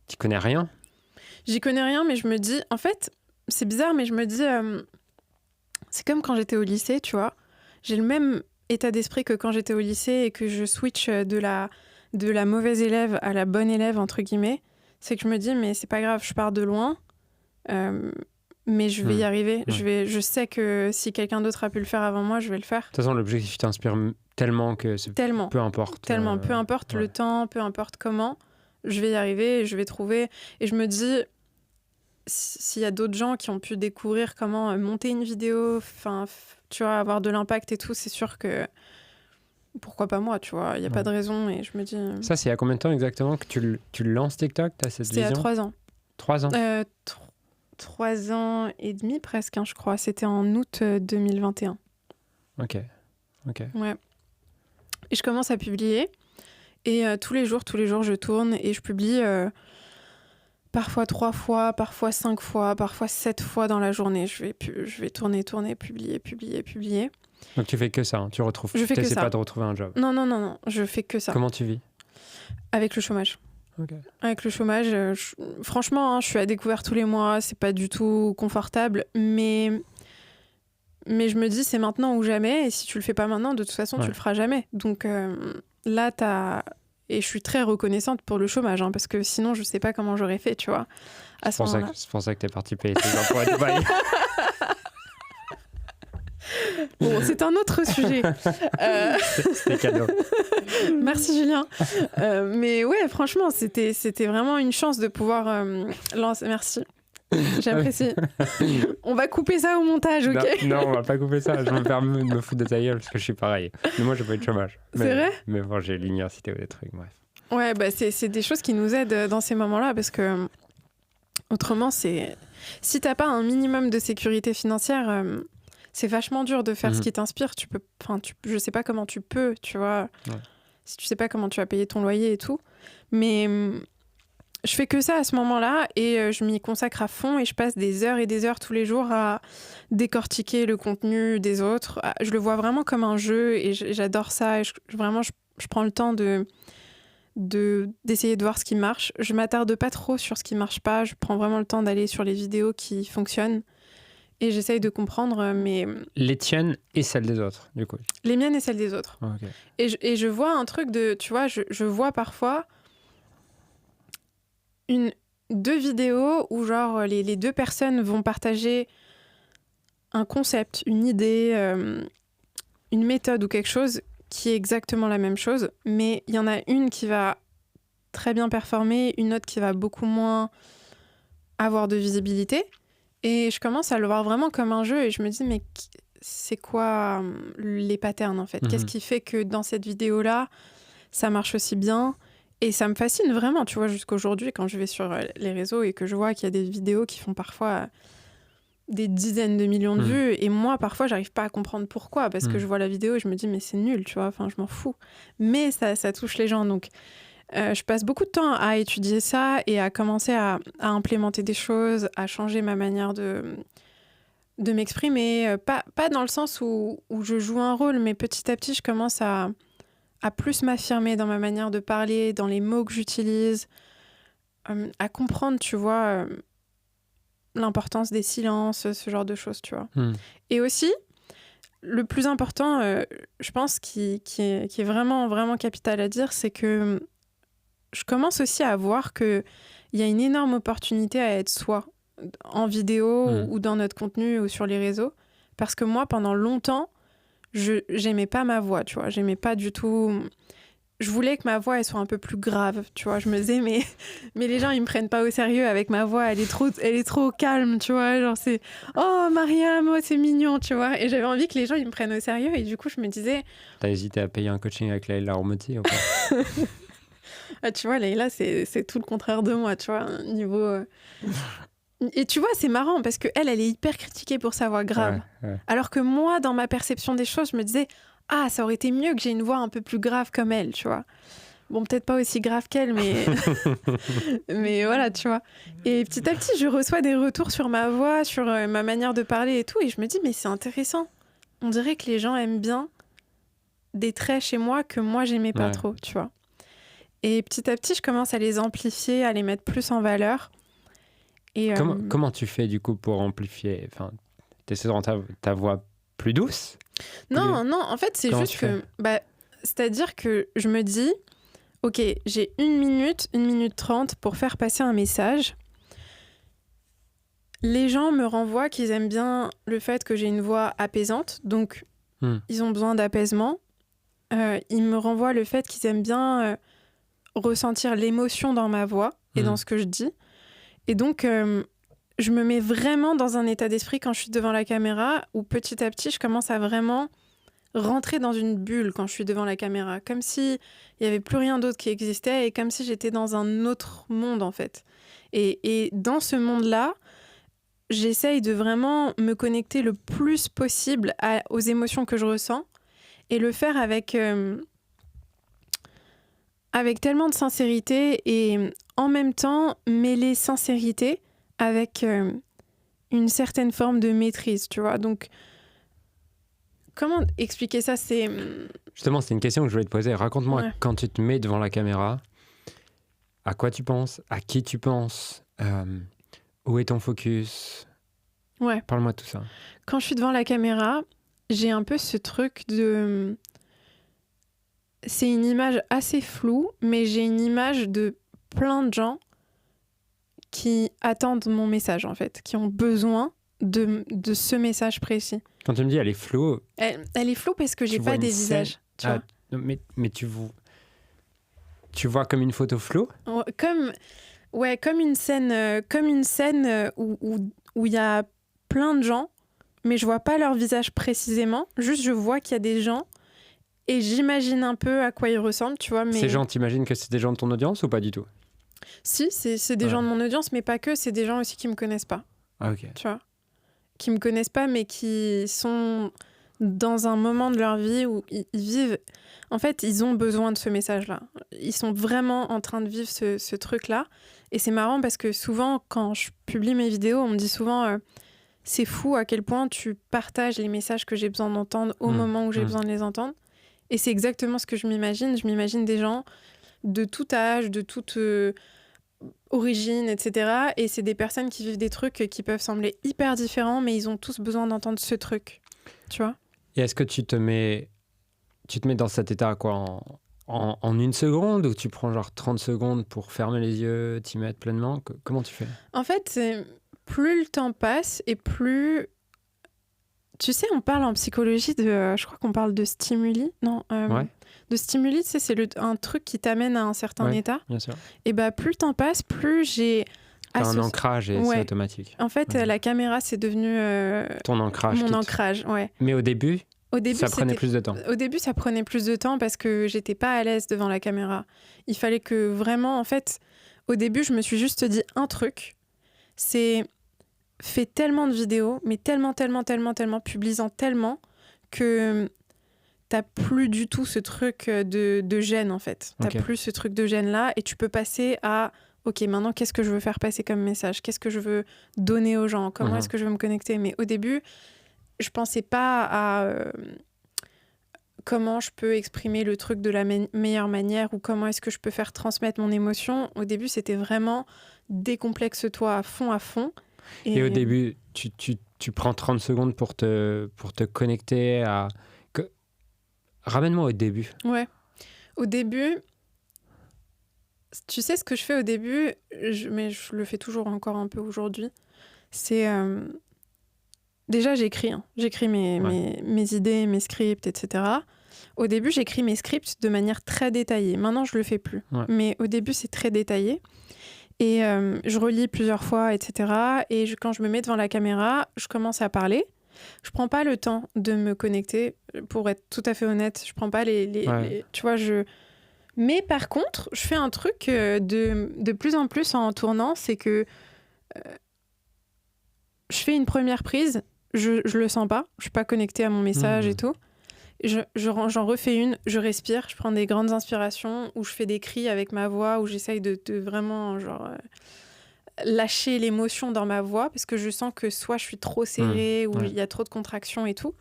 tu connais rien.
J'y connais rien, mais je me dis... En fait, c'est bizarre, mais je me dis... c'est comme quand j'étais au lycée, tu vois. J'ai le même état d'esprit que quand j'étais au lycée et que je switch de la mauvaise élève à la bonne élève, entre guillemets. C'est que je me dis, mais c'est pas grave, je pars de loin, mais je vais y arriver.
Ouais.
Je sais que si quelqu'un d'autre a pu le faire avant moi, je vais le faire.
De toute façon, l'objectif t'inspire tellement que
Tellement.
peu importe.
Tellement. Peu importe
ouais.
le temps, peu importe comment, je vais y arriver et je vais trouver. Et je me dis, s'il y a d'autres gens qui ont pu découvrir comment monter une vidéo, tu vois, avoir de l'impact et tout, c'est sûr que pourquoi pas moi, tu vois, il n'y a pas de raison. Et je me dis...
Ça, c'est il y a combien de temps exactement que tu lances TikTok? T'as cette
C'était
vision?
à 3 ans.
3 ans?
3 ans et demi presque, hein, je crois. C'était en août 2021.
Ok.
Ouais. Et je commence à publier. Et tous les jours, je tourne et je publie parfois 3 fois, parfois 5 fois, parfois 7 fois dans la journée. Je vais tourner, publier.
Donc tu fais que ça, hein. Tu essaies pas de retrouver un job.
Non, je fais que ça.
Comment tu vis?
Avec le chômage.
Ok.
Avec le chômage, franchement, hein, je suis à découvert tous les mois, c'est pas du tout confortable, mais je me dis c'est maintenant ou jamais, et si tu le fais pas maintenant, de toute façon, tu le feras jamais. Donc là, et je suis très reconnaissante pour le chômage, hein, parce que sinon, je sais pas comment j'aurais fait, tu vois.
C'est pour ça que t'es parti payer tes impôts à Dubaï.
Bon, c'est un autre sujet.
C'était cadeau.
Merci Julien. Mais ouais, franchement, c'était vraiment une chance de pouvoir lancer. Merci. J'apprécie. On va couper ça au montage, ok?
Non, on va pas couper ça. Je me permets de me foutre de ta gueule parce que je suis pareil. Mais moi, j'ai pas eu de chômage.
C'est vrai?
Mais bon, j'ai l'université ou des trucs, bref.
Ouais, bah c'est des choses qui nous aident dans ces moments-là parce que autrement, si t'as pas un minimum de sécurité financière, c'est vachement dur de faire ce qui t'inspire. Je sais pas comment tu peux, tu vois. Ouais. Si tu sais pas comment tu vas payer ton loyer et tout. Mais je fais que ça à ce moment-là et je m'y consacre à fond et je passe des heures et des heures tous les jours à décortiquer le contenu des autres. Je le vois vraiment comme un jeu et j'adore ça. Et je prends le temps d'essayer de voir ce qui marche. Je m'attarde pas trop sur ce qui marche pas. Je prends vraiment le temps d'aller sur les vidéos qui fonctionnent. Et j'essaye de comprendre
Les tiennes et celles des autres, du coup.
les miennes et celles des autres.
Ok.
Et je vois un truc de... Tu vois, je vois parfois deux vidéos où genre les deux personnes vont partager un concept, une idée, une méthode ou quelque chose qui est exactement la même chose, mais il y en a une qui va très bien performer, une autre qui va beaucoup moins avoir de visibilité. Et je commence à le voir vraiment comme un jeu et je me dis, mais c'est quoi les patterns en fait? Qu'est-ce qui fait que dans cette vidéo-là, ça marche aussi bien? Et ça me fascine vraiment, tu vois, jusqu'aujourd'hui, quand je vais sur les réseaux et que je vois qu'il y a des vidéos qui font parfois des dizaines de millions de vues. Et moi, parfois, j'arrive pas à comprendre pourquoi, parce que je vois la vidéo et je me dis, mais c'est nul, tu vois, enfin, je m'en fous. Mais ça touche les gens, donc je passe beaucoup de temps à étudier ça et à commencer à implémenter des choses, à changer ma manière de m'exprimer. Pas dans le sens où je joue un rôle, mais petit à petit, je commence à plus m'affirmer dans ma manière de parler, dans les mots que j'utilise, à comprendre, tu vois, l'importance des silences, ce genre de choses, tu vois. Et aussi, le plus important, je pense, qui est vraiment, vraiment capital à dire, c'est que je commence aussi à voir qu'il y a une énorme opportunité à être soi, en vidéo ou dans notre contenu ou sur les réseaux. Parce que moi, pendant longtemps, j'aimais pas ma voix, tu vois. J'aimais pas du tout... Je voulais que ma voix, elle soit un peu plus grave, tu vois. Je me disais, mais les gens, ils me prennent pas au sérieux avec ma voix. Elle est trop calme, tu vois. Genre, c'est « Oh, Mariam, oh, c'est mignon », tu vois. Et j'avais envie que les gens, ils me prennent au sérieux. Et du coup, je me disais...
T'as hésité à payer un coaching avec Leïla Ormoti ou pas?
Ah, tu vois, Leïla, c'est tout le contraire de moi, tu vois. Niveau... Et tu vois, c'est marrant parce qu'elle est hyper critiquée pour sa voix grave.
Ouais. Alors
que moi, dans ma perception des choses, je me disais... Ah, ça aurait été mieux que j'ai une voix un peu plus grave comme elle, tu vois. Bon, peut-être pas aussi grave qu'elle, mais... mais voilà, tu vois. Et petit à petit, je reçois des retours sur ma voix, sur ma manière de parler et tout. Et je me dis, mais c'est intéressant. On dirait que les gens aiment bien des traits chez moi que moi, j'aimais pas trop, tu vois. Et petit à petit, je commence à les amplifier, à les mettre plus en valeur. Et,
comment tu fais, du coup, pour amplifier? Enfin, t'essaies de rendre ta voix plus douce?
Non, en fait, c'est juste que... c'est-à-dire que je me dis, ok, j'ai 1 minute 30 pour faire passer un message. Les gens me renvoient qu'ils aiment bien le fait que j'ai une voix apaisante, donc ils ont besoin d'apaisement. Ils me renvoient le fait qu'ils aiment bien ressentir l'émotion dans ma voix et dans ce que je dis. Et donc... je me mets vraiment dans un état d'esprit quand je suis devant la caméra où petit à petit, je commence à vraiment rentrer dans une bulle quand je suis devant la caméra. Comme s'il n'y avait plus rien d'autre qui existait et comme si j'étais dans un autre monde, en fait. Et dans ce monde-là, j'essaye de vraiment me connecter le plus possible aux émotions que je ressens et le faire avec tellement de sincérité et en même temps mêler sincérité avec une certaine forme de maîtrise, tu vois. Donc, comment expliquer ça?
Justement, c'est une question que je voulais te poser. Raconte-moi, quand tu te mets devant la caméra, à quoi tu penses? À qui tu penses? Où est ton focus?
Ouais.
Parle-moi de tout ça.
Quand je suis devant la caméra, j'ai un peu ce truc de... C'est une image assez floue, mais j'ai une image de plein de gens qui attendent mon message, en fait, qui ont besoin de ce message précis.
Quand tu me dis elle est floue...
Elle est floue parce que j'ai pas des visages. Tu vois.
Mais tu vois comme une photo floue?
Comme une scène où il y a plein de gens, mais je vois pas leur visage précisément. Juste, je vois qu'il y a des gens et j'imagine un peu à quoi ils ressemblent, tu vois. Mais...
Ces gens, t'imagines que c'est des gens de ton audience ou pas du tout?
Si, c'est des gens de mon audience, mais pas que. C'est des gens aussi qui me connaissent pas.
Ah, ok.
Tu vois, qui me connaissent pas, mais qui sont dans un moment de leur vie où ils vivent... En fait, ils ont besoin de ce message-là. Ils sont vraiment en train de vivre ce truc-là. Et c'est marrant parce que souvent, quand je publie mes vidéos, on me dit souvent c'est fou à quel point tu partages les messages que j'ai besoin d'entendre au moment où j'ai besoin de les entendre. Et c'est exactement ce que je m'imagine. Je m'imagine des gens de tout âge, de toute origines, etc. Et c'est des personnes qui vivent des trucs qui peuvent sembler hyper différents, mais ils ont tous besoin d'entendre ce truc, tu vois.
Et est-ce que tu te mets dans cet état quoi, en une seconde, ou tu prends genre 30 secondes pour fermer les yeux, t'y mettre pleinement? Comment tu fais?
En fait, plus le temps passe et plus... Tu sais, on parle en psychologie de... je crois qu'on parle de stimuli. Non,
Ouais,
de stimuli, tu sais, c'est un truc qui t'amène à un certain
ouais,
état.
bien sûr.
Et bah, plus le temps passe, plus j'ai...
T'as un
associ-
ancrage et
Ouais.
c'est automatique.
En fait,
Vas-y.
la caméra, c'est devenu
Ton ancrage.
mon
qui te-
ancrage, ouais.
Mais au début,
Au début,
ça prenait
c'était...
plus de temps.
Au début, ça prenait plus de temps parce que j'étais pas à l'aise devant la caméra. Il fallait que vraiment, en fait, au début, je me suis juste dit un truc, c'est fais tellement de vidéos, mais tellement, publiant tellement que t'as plus du tout ce truc de gêne, en fait. T'as
Ok.
plus ce truc de gêne-là et tu peux passer à ok, maintenant, qu'est-ce que je veux faire passer comme message? Qu'est-ce que je veux donner aux gens? Comment est-ce que je veux me connecter? Mais au début, je pensais pas à comment je peux exprimer le truc de la meilleure manière ou comment est-ce que je peux faire transmettre mon émotion. Au début, c'était vraiment décomplexe-toi à fond.
Et au début, tu prends 30 secondes pour te connecter à... Ramène-moi au début.
Ouais. Au début, tu sais ce que je fais au début, mais je le fais toujours encore un peu aujourd'hui, c'est... déjà, j'écris. J'écris mes idées, mes scripts, etc. Au début, j'écris mes scripts de manière très détaillée. Maintenant, je le fais plus.
Ouais.
Mais au début, c'est très détaillé. Et je relis plusieurs fois, etc. Et quand je me mets devant la caméra, je commence à parler. Je prends pas le temps de me connecter, pour être tout à fait honnête. Je prends pas tu vois, Mais par contre, je fais un truc de plus en plus en tournant, c'est que je fais une première prise, je le sens pas, je suis pas connectée à mon message et tout. J'en refais une, je respire, je prends des grandes inspirations, où je fais des cris avec ma voix, où j'essaye de vraiment lâcher l'émotion dans ma voix, parce que je sens que soit je suis trop serrée, ou il y a trop de contractions et tout.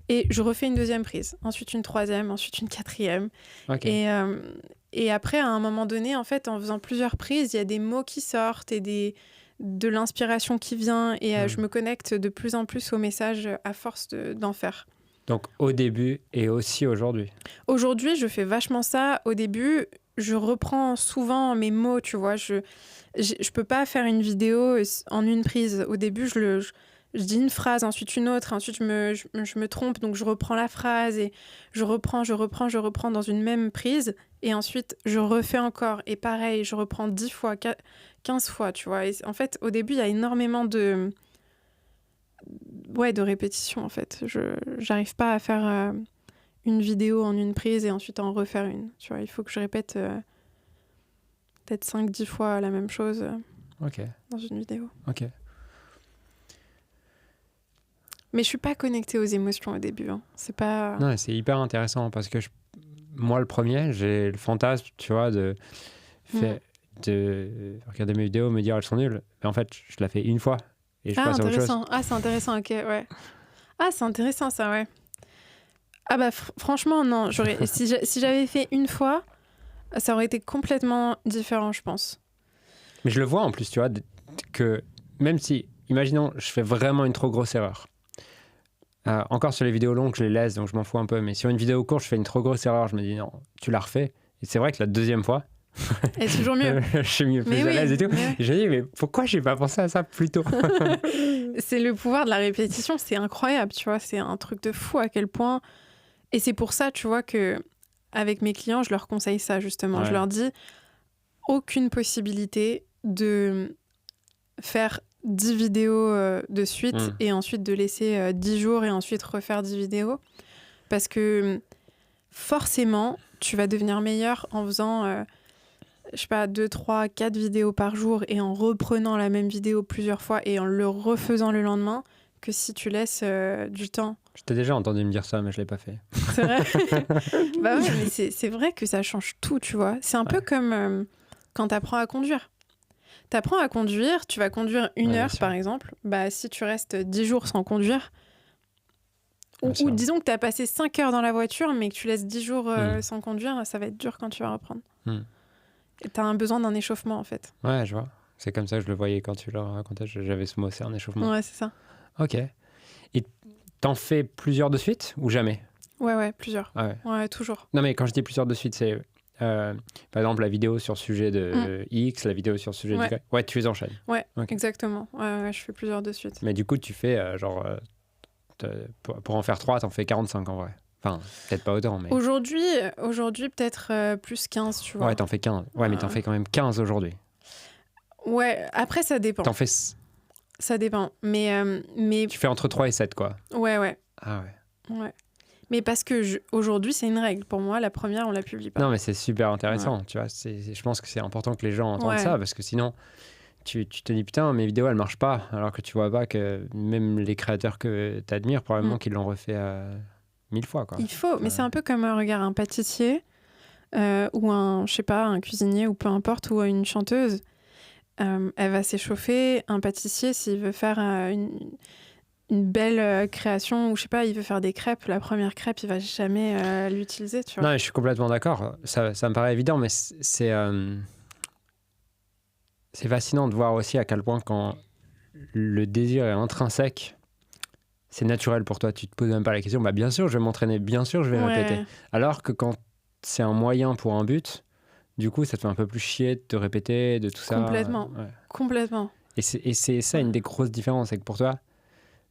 Et je refais une deuxième prise, ensuite une troisième, ensuite une quatrième.
Okay.
Et après, à un moment donné, en fait, en faisant plusieurs prises, il y a des mots qui sortent et de l'inspiration qui vient. Et je me connecte de plus en plus au message à force d'en faire.
Donc au début et aussi aujourd'hui.
Aujourd'hui, je fais vachement ça. Au début, je reprends souvent mes mots, tu vois. Je peux pas faire une vidéo en une prise. Au début, je dis une phrase, ensuite une autre, ensuite je me trompe, donc je reprends la phrase et je reprends dans une même prise, et ensuite je refais encore, et pareil, je reprends 10 fois, 15 fois, tu vois. Et en fait, au début, il y a énormément de répétition, en fait. J'arrive pas à faire une vidéo en une prise et ensuite en refaire une, tu vois. Il faut que je répète peut-être 5-10 fois la même chose dans une vidéo.
Ok.
Mais je suis pas connectée aux émotions au début. C'est pas...
Non, c'est hyper intéressant parce que moi, le premier, j'ai le fantasme, tu vois, de regarder mes vidéos, me dire elles sont nulles. Mais en fait, je la fais une fois et je passe à autre chose.
Ah, c'est intéressant, ok, ouais. Ah, c'est intéressant ça, ouais. Ah bah franchement, non. Si j'avais fait une fois, ça aurait été complètement différent, je pense.
Mais je le vois en plus, tu vois, que même si, imaginons, je fais vraiment une trop grosse erreur. Encore sur les vidéos longues, je les laisse, donc je m'en fous un peu. Mais sur une vidéo courte, je fais une trop grosse erreur, je me dis non, tu la refais. Et c'est vrai que la deuxième fois,
et c'est toujours mieux.
je suis mieux, plus à l'aise et tout. Et je me dis, mais pourquoi j'ai pas pensé à ça plus tôt?
C'est le pouvoir de la répétition, c'est incroyable, tu vois. C'est un truc de fou à quel point. Et c'est pour ça, tu vois, que avec mes clients, je leur conseille ça, justement. Ouais. Je leur dis, aucune possibilité de faire 10 vidéos de suite et ensuite de laisser 10 jours et ensuite refaire 10 vidéos. Parce que forcément, tu vas devenir meilleur en faisant, je sais pas, 2, 3, 4 vidéos par jour et en reprenant la même vidéo plusieurs fois et en le refaisant le lendemain, que si tu laisses du temps.
Je t'ai déjà entendu me dire ça, mais je l'ai pas fait.
C'est vrai. Bah ouais, mais c'est vrai que ça change tout, tu vois. C'est un peu comme quand tu apprends à conduire. Tu apprends à conduire, tu vas conduire une heure, par exemple. Bah, si tu restes 10 jours sans conduire, ou disons que tu as passé 5 heures dans la voiture, mais que tu laisses 10 jours sans conduire, ça va être dur quand tu vas reprendre. Et t'as un besoin d'un échauffement, en fait.
Ouais, je vois. C'est comme ça que je le voyais quand tu le racontais. J'avais ce mot, c'est un échauffement.
Ouais, c'est ça.
Ok. Et t'en fais plusieurs de suite ou jamais?
Ouais, plusieurs.
Ah ouais.
Ouais, toujours.
Non, mais quand je dis plusieurs de suite, c'est par exemple la vidéo sur le sujet de X, la vidéo sur le sujet
Ouais.
du... Ouais, tu les enchaînes.
Ouais,
Ok.
exactement. Ouais, je fais plusieurs de suite.
Mais du coup, tu fais pour en faire 3, t'en fais 45 en vrai. Enfin, peut-être pas autant, mais...
Aujourd'hui peut-être plus 15, tu vois.
Ouais, t'en fais 15. Ouais, mais t'en fais quand même 15 aujourd'hui.
Ouais, après, ça dépend.
T'en fais...
Ça dépend. Mais
Tu fais entre 3 et 7, quoi.
ouais.
Ah ouais.
Ouais. Mais parce que aujourd'hui, c'est une règle. Pour moi, la première, on la publie pas.
Non, mais c'est super intéressant, tu vois. Je pense que c'est important que les gens entendent ça, parce que sinon, tu te dis, putain, mes vidéos, elles marchent pas. Alors que tu vois pas que même les créateurs que t'admires, probablement qu'ils l'ont refait 1000 fois, quoi.
Il faut, mais c'est un peu comme, regarde, un pâtissier ou je sais pas, un cuisinier ou peu importe, ou une chanteuse. Elle va s'échauffer. Un pâtissier, s'il veut faire une belle création, ou je sais pas, il veut faire des crêpes, la première crêpe, il va jamais l'utiliser, tu vois.
Non, je suis complètement d'accord. Ça me paraît évident, mais c'est fascinant de voir aussi à quel point quand le désir est intrinsèque, c'est naturel pour toi. Tu te poses même pas la question, bah bien sûr, je vais m'entraîner, bien sûr, je vais répéter. Alors que quand c'est un moyen pour un but, du coup, ça te fait un peu plus chier de te répéter, de tout ça.
Complètement.
Et c'est ça une des grosses différences, c'est que pour toi,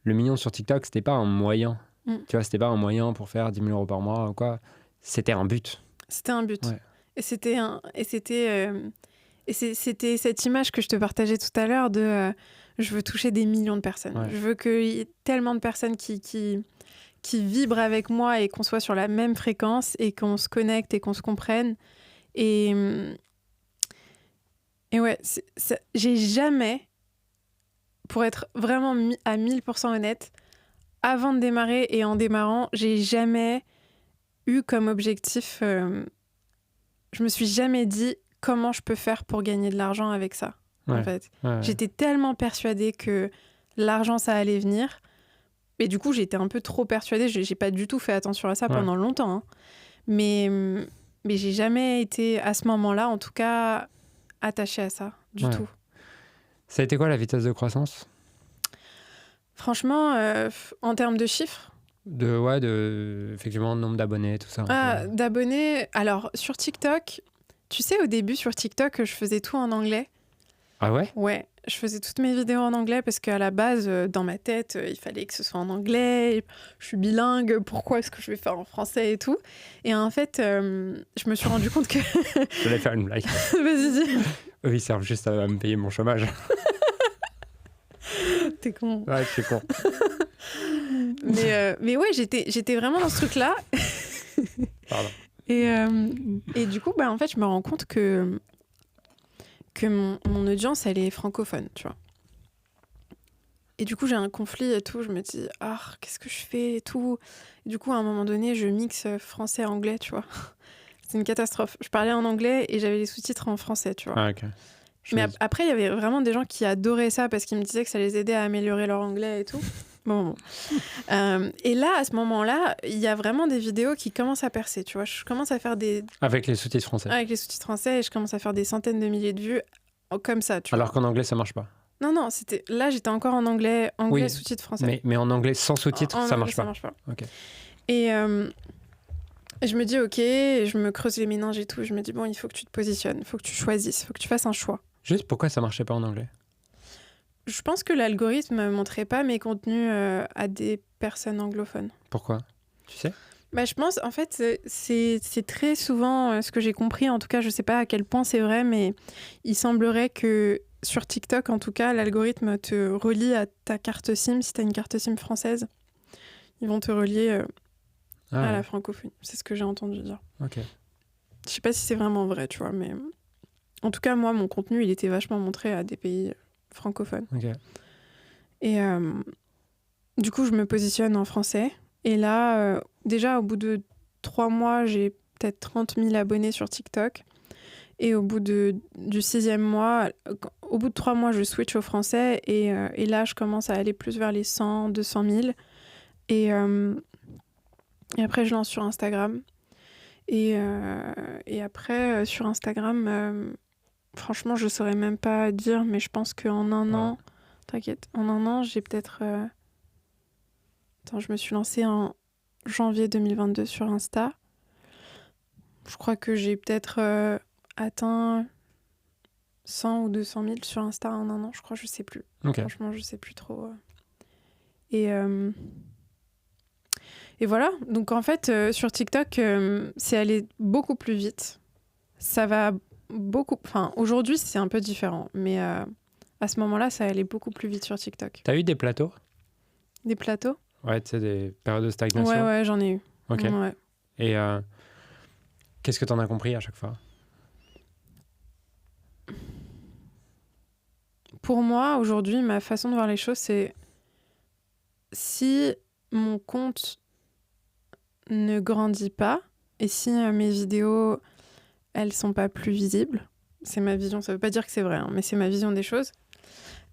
le million sur TikTok, c'était pas un moyen. Tu vois, c'était pas un moyen pour faire 10 000 € par mois ou quoi. C'était un but.
C'était un but. Ouais. Et c'était cette image que je te partageais tout à l'heure de je veux toucher des millions de personnes. Ouais. Je veux qu'il y ait tellement de personnes qui vibrent avec moi et qu'on soit sur la même fréquence et qu'on se connecte et qu'on se comprenne. Et ouais, j'ai jamais, pour être vraiment à 1000% honnête, avant de démarrer et en démarrant, j'ai jamais eu comme objectif... je me suis jamais dit comment je peux faire pour gagner de l'argent avec ça, en fait. Ouais. J'étais tellement persuadée que l'argent, ça allait venir. Et du coup, j'étais un peu trop persuadée. J'ai pas du tout fait attention à ça pendant longtemps. Hein. Mais j'ai jamais été, à ce moment-là, en tout cas, attachée à ça, du tout.
Ça a été quoi la vitesse de croissance ?
Franchement, en termes de chiffres,
effectivement, nombre d'abonnés, tout ça.
D'abonnés. Alors, sur TikTok, tu sais, au début, sur TikTok, je faisais tout en anglais.
Ah ouais ?
Ouais, je faisais toutes mes vidéos en anglais parce qu'à la base, dans ma tête, il fallait que ce soit en anglais. Je suis bilingue, pourquoi est-ce que je vais faire en français et tout ? Et en fait, je me suis rendu compte que...
Je voulais faire une blague.
Vas-y, dis.
Eux, ils servent juste à me payer mon chômage.
T'es con.
Ouais, je suis con.
Mais ouais, j'étais vraiment dans ce truc-là.
Pardon.
Et du coup, en fait, je me rends compte que mon audience, elle est francophone, tu vois. Et du coup, j'ai un conflit et tout. Je me dis, qu'est-ce que je fais et tout. Et du coup, à un moment donné, je mixe français-anglais, tu vois. C'est une catastrophe. Je parlais en anglais et j'avais les sous-titres en français, tu vois.
Ah, ok.
Mais après, il y avait vraiment des gens qui adoraient ça parce qu'ils me disaient que ça les aidait à améliorer leur anglais et tout. Bon. Et là, à ce moment-là, il y a vraiment des vidéos qui commencent à percer, tu vois. Je commence à faire des...
Avec les sous-titres français.
Avec les sous-titres français, et je commence à faire des centaines de milliers de vues comme ça, tu vois.
Alors qu'en anglais, ça marche pas.
Non, là, j'étais encore en anglais oui, sous-titres français.
Mais en anglais sans sous-titres, ça marche pas.
Ça marche pas.
Okay.
Et je me dis, ok, je me creuse les méninges et tout. Je me dis, bon, il faut que tu te positionnes, il faut que tu choisisses, il faut que tu fasses un choix.
Juste pourquoi ça marchait pas en anglais ?
Je pense que l'algorithme ne montrait pas mes contenus à des personnes anglophones.
Pourquoi ? Tu sais ?
Je pense, en fait, c'est très souvent ce que j'ai compris. En tout cas, je ne sais pas à quel point c'est vrai, mais il semblerait que sur TikTok, en tout cas, l'algorithme te relie à ta carte SIM. Si tu as une carte SIM française, ils vont te relier à la francophonie. C'est ce que j'ai entendu dire.
Ok.
Je ne sais pas si c'est vraiment vrai, tu vois, mais en tout cas, moi, mon contenu, il était vachement montré à des pays francophones.
Ok.
Et du coup, je me positionne en français. Et là, déjà, au bout de 3 mois, j'ai peut-être 30 000 abonnés sur TikTok. Et au bout du 6e mois, au bout de 3 mois, je switch au français. Et là, je commence à aller plus vers les 100, 200 000. Et après, je lance sur Instagram. Et après, sur Instagram, franchement, je saurais même pas dire, mais je pense qu'en un an, t'inquiète, en un an, j'ai peut-être... Attends, je me suis lancée en janvier 2022 sur Insta. Je crois que j'ai peut-être atteint 100 ou 200 000 sur Insta en un an, je crois, je sais plus.
Ok.
Franchement, je sais plus trop. Et voilà. Donc en fait, sur TikTok, c'est allé beaucoup plus vite. Ça va beaucoup... Enfin, aujourd'hui, c'est un peu différent. Mais à ce moment-là, ça allait beaucoup plus vite sur TikTok.
T'as eu des plateaux?
Des plateaux?
Ouais, tu sais, des périodes de stagnation.
Ouais, j'en ai eu.
Ok.
Ouais.
Et qu'est-ce que t'en as compris à chaque fois?
Pour moi, aujourd'hui, ma façon de voir les choses, c'est si mon compte ne grandit pas et si mes vidéos, elles sont pas plus visibles, c'est ma vision, ça veut pas dire que c'est vrai, hein, mais c'est ma vision des choses.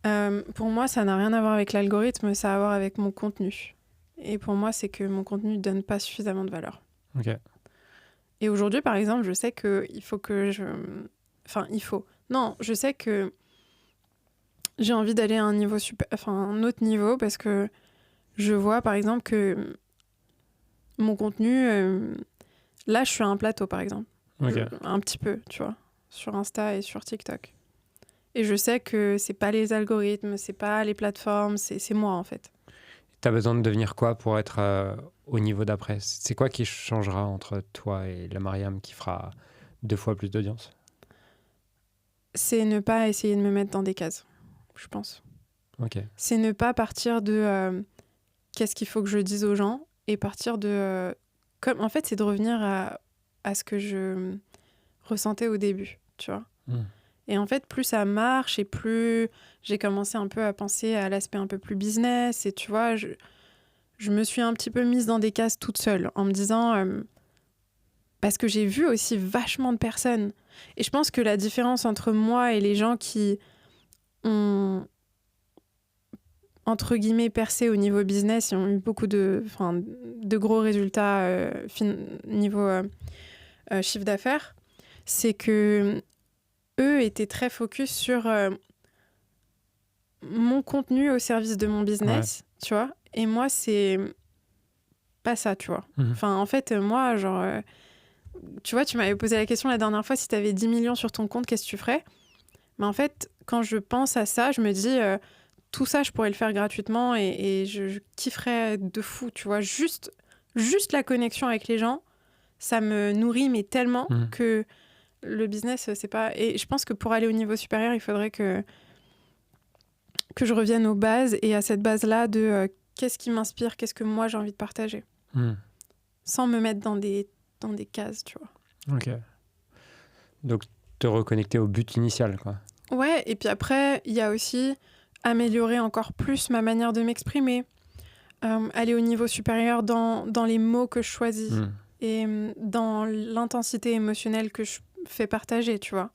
Pour moi, ça n'a rien à voir avec l'algorithme, ça a à voir avec mon contenu. Et pour moi, c'est que mon contenu ne donne pas suffisamment de valeur.
Ok.
Et aujourd'hui, par exemple, je sais qu'il faut que je... Enfin, il faut... Non, je sais que j'ai envie d'aller à un niveau enfin, un autre niveau parce que je vois, par exemple, que mon contenu... Là, je suis à un plateau, par exemple.
Ok.
Un petit peu, tu vois, sur Insta et sur TikTok. Et je sais que c'est pas les algorithmes, c'est pas les plateformes, c'est moi, en fait.
T'as besoin de devenir quoi pour être au niveau d'après? C'est quoi qui changera entre toi et la Mariam qui fera 2 fois plus d'audience?
C'est ne pas essayer de me mettre dans des cases, je pense.
Ok.
C'est ne pas partir de qu'est-ce qu'il faut que je dise aux gens et partir de... en fait, c'est de revenir à ce que je ressentais au début, tu vois. Et en fait, plus ça marche et plus j'ai commencé un peu à penser à l'aspect un peu plus business. Et tu vois, je me suis un petit peu mise dans des cases toute seule en me disant... parce que j'ai vu aussi vachement de personnes. Et je pense que la différence entre moi et les gens qui ont, entre guillemets, percé au niveau business et ont eu beaucoup de gros résultats niveau chiffre d'affaires, c'est que eux étaient très focus sur mon contenu au service de mon business, tu vois. Et moi, c'est pas ça, tu vois. Enfin, en fait, moi, genre... tu vois, tu m'avais posé la question la dernière fois, si tu avais 10 millions sur ton compte, qu'est-ce que tu ferais? Mais en fait, quand je pense à ça, je me dis, tout ça, je pourrais le faire gratuitement et je kifferais de fou, tu vois. Juste la connexion avec les gens, ça me nourrit, mais tellement que le business, c'est pas... Et je pense que pour aller au niveau supérieur, il faudrait que je revienne aux bases et à cette base-là de qu'est-ce qui m'inspire, qu'est-ce que moi j'ai envie de partager. Sans me mettre dans des cases, tu vois.
Ok. Donc, te reconnecter au but initial, quoi.
Ouais, et puis après, il y a aussi améliorer encore plus ma manière de m'exprimer, aller au niveau supérieur dans les mots que je choisis et dans l'intensité émotionnelle que je fais partager, tu vois.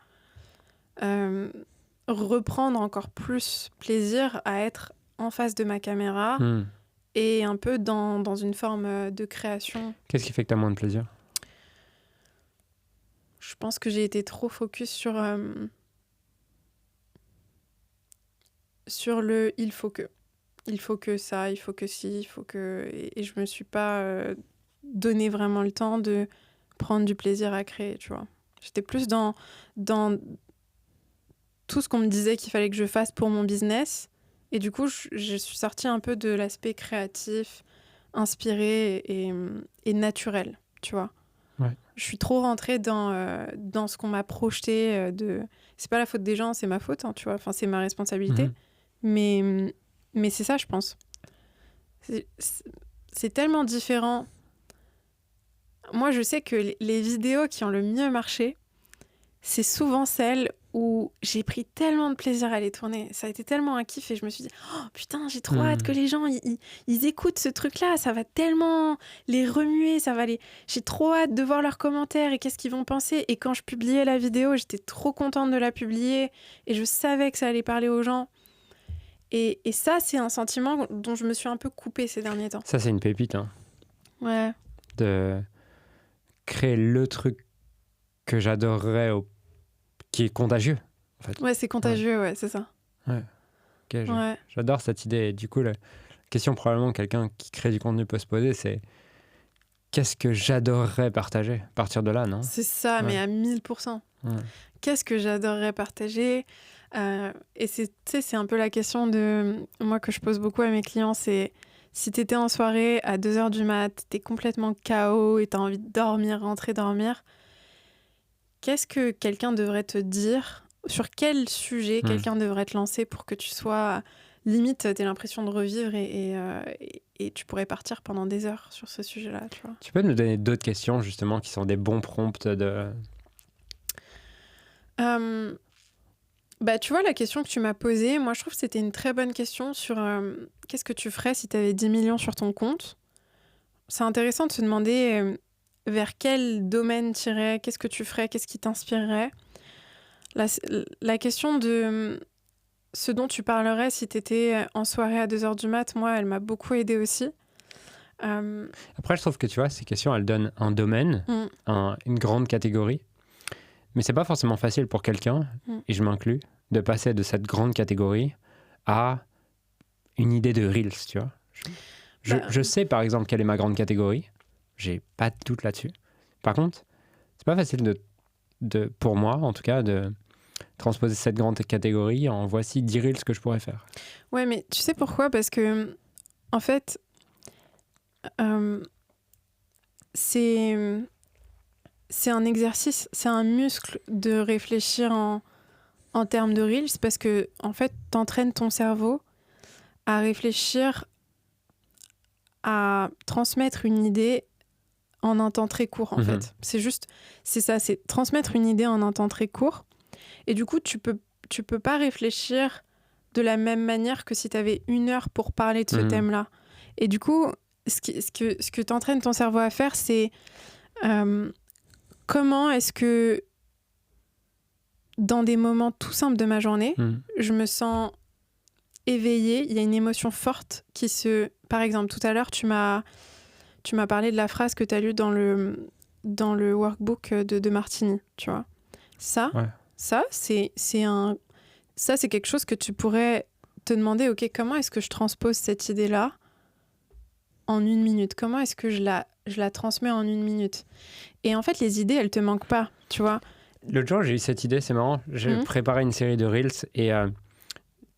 Reprendre encore plus plaisir à être en face de ma caméra et un peu dans une forme de création.
Qu'est-ce qui fait que tu as moins de plaisir?
Je pense que j'ai été trop focus sur le il faut que. Il faut que ça, il faut que ci, il faut que... Et je me suis pas donné vraiment le temps de prendre du plaisir à créer, tu vois. J'étais plus dans tout ce qu'on me disait qu'il fallait que je fasse pour mon business. Et du coup, je suis sortie un peu de l'aspect créatif, inspiré et naturel, tu vois.
Ouais.
Je suis trop rentrée dans ce qu'on m'a projeté de... C'est pas la faute des gens, c'est ma faute, hein, tu vois. Enfin, c'est ma responsabilité. Mais c'est ça, je pense. C'est tellement différent. Moi, je sais que les vidéos qui ont le mieux marché, c'est souvent celles où j'ai pris tellement de plaisir à les tourner. Ça a été tellement un kiff et je me suis dit « Oh putain, j'ai trop hâte que les gens ils écoutent ce truc-là. Ça va tellement les remuer. J'ai trop hâte de voir leurs commentaires et qu'est-ce qu'ils vont penser. » Et quand je publiais la vidéo, j'étais trop contente de la publier et je savais que ça allait parler aux gens. Et ça, c'est un sentiment dont je me suis un peu coupée ces derniers temps.
Ça, c'est une pépite. Hein.
Ouais.
créer le truc que j'adorerais, qui est contagieux, en fait.
Ouais, c'est contagieux, ouais, c'est ça.
Ok,
Ouais.
j'adore cette idée. Et du coup, la question probablement quelqu'un qui crée du contenu peut se poser, c'est qu'est-ce que j'adorerais partager à partir de là, non?
C'est ça, mais
Ouais.
à 1000%.
Ouais.
Qu'est-ce que j'adorerais partager? Et c'est, tu sais, c'est un peu la question moi que je pose beaucoup à mes clients, c'est si t'étais en soirée à 2h du mat, t'es complètement KO et t'as envie de dormir, rentrer dormir, qu'est-ce que quelqu'un devrait te dire? Sur quel sujet quelqu'un devrait te lancer pour que tu sois... Limite, t'aies l'impression de revivre et tu pourrais partir pendant des heures sur ce sujet-là, tu vois.
Tu peux nous donner d'autres questions, justement, qui sont des bons prompts de...
Bah, tu vois, la question que tu m'as posée, moi, je trouve que c'était une très bonne question sur qu'est-ce que tu ferais si tu avais 10 millions sur ton compte. C'est intéressant de se demander vers quel domaine tu irais, qu'est-ce que tu ferais, qu'est-ce qui t'inspirerait. La question de ce dont tu parlerais si tu étais en soirée à 2h du mat, moi, elle m'a beaucoup aidée aussi.
Après, je trouve que, tu vois, ces questions, elles donnent un domaine, une grande catégorie. Mais c'est pas forcément facile pour quelqu'un, et je m'inclus, de passer de cette grande catégorie à une idée de Reels, tu vois. Je sais, par exemple, quelle est ma grande catégorie. J'ai pas de doute là-dessus. Par contre, c'est pas facile pour moi, en tout cas, de transposer cette grande catégorie en voici 10 Reels que je pourrais faire.
Ouais, mais tu sais pourquoi? Parce que, en fait, c'est un exercice, c'est un muscle de réfléchir en termes de Reels parce que, en fait, t'entraînes ton cerveau à réfléchir, à transmettre une idée en un temps très court, en fait. C'est ça, c'est transmettre une idée en un temps très court. Et du coup, tu peux pas réfléchir de la même manière que si t'avais 1 heure pour parler de ce thème-là. Et du coup, ce que t'entraînes ton cerveau à faire, c'est comment est-ce que dans des moments tout simples de ma journée, je me sens éveillée, il y a une émotion forte qui se... Par exemple, tout à l'heure, tu m'as parlé de la phrase que tu as lue dans le workbook de Martini, tu vois. Ça, c'est quelque chose que tu pourrais te demander, ok, comment est-ce que je transpose cette idée-là en 1 minute? Comment est-ce que je la transmets en 1 minute? Et en fait, les idées, elles te manquent pas, tu vois.
L'autre jour, j'ai eu cette idée, c'est marrant. J'ai préparé une série de Reels et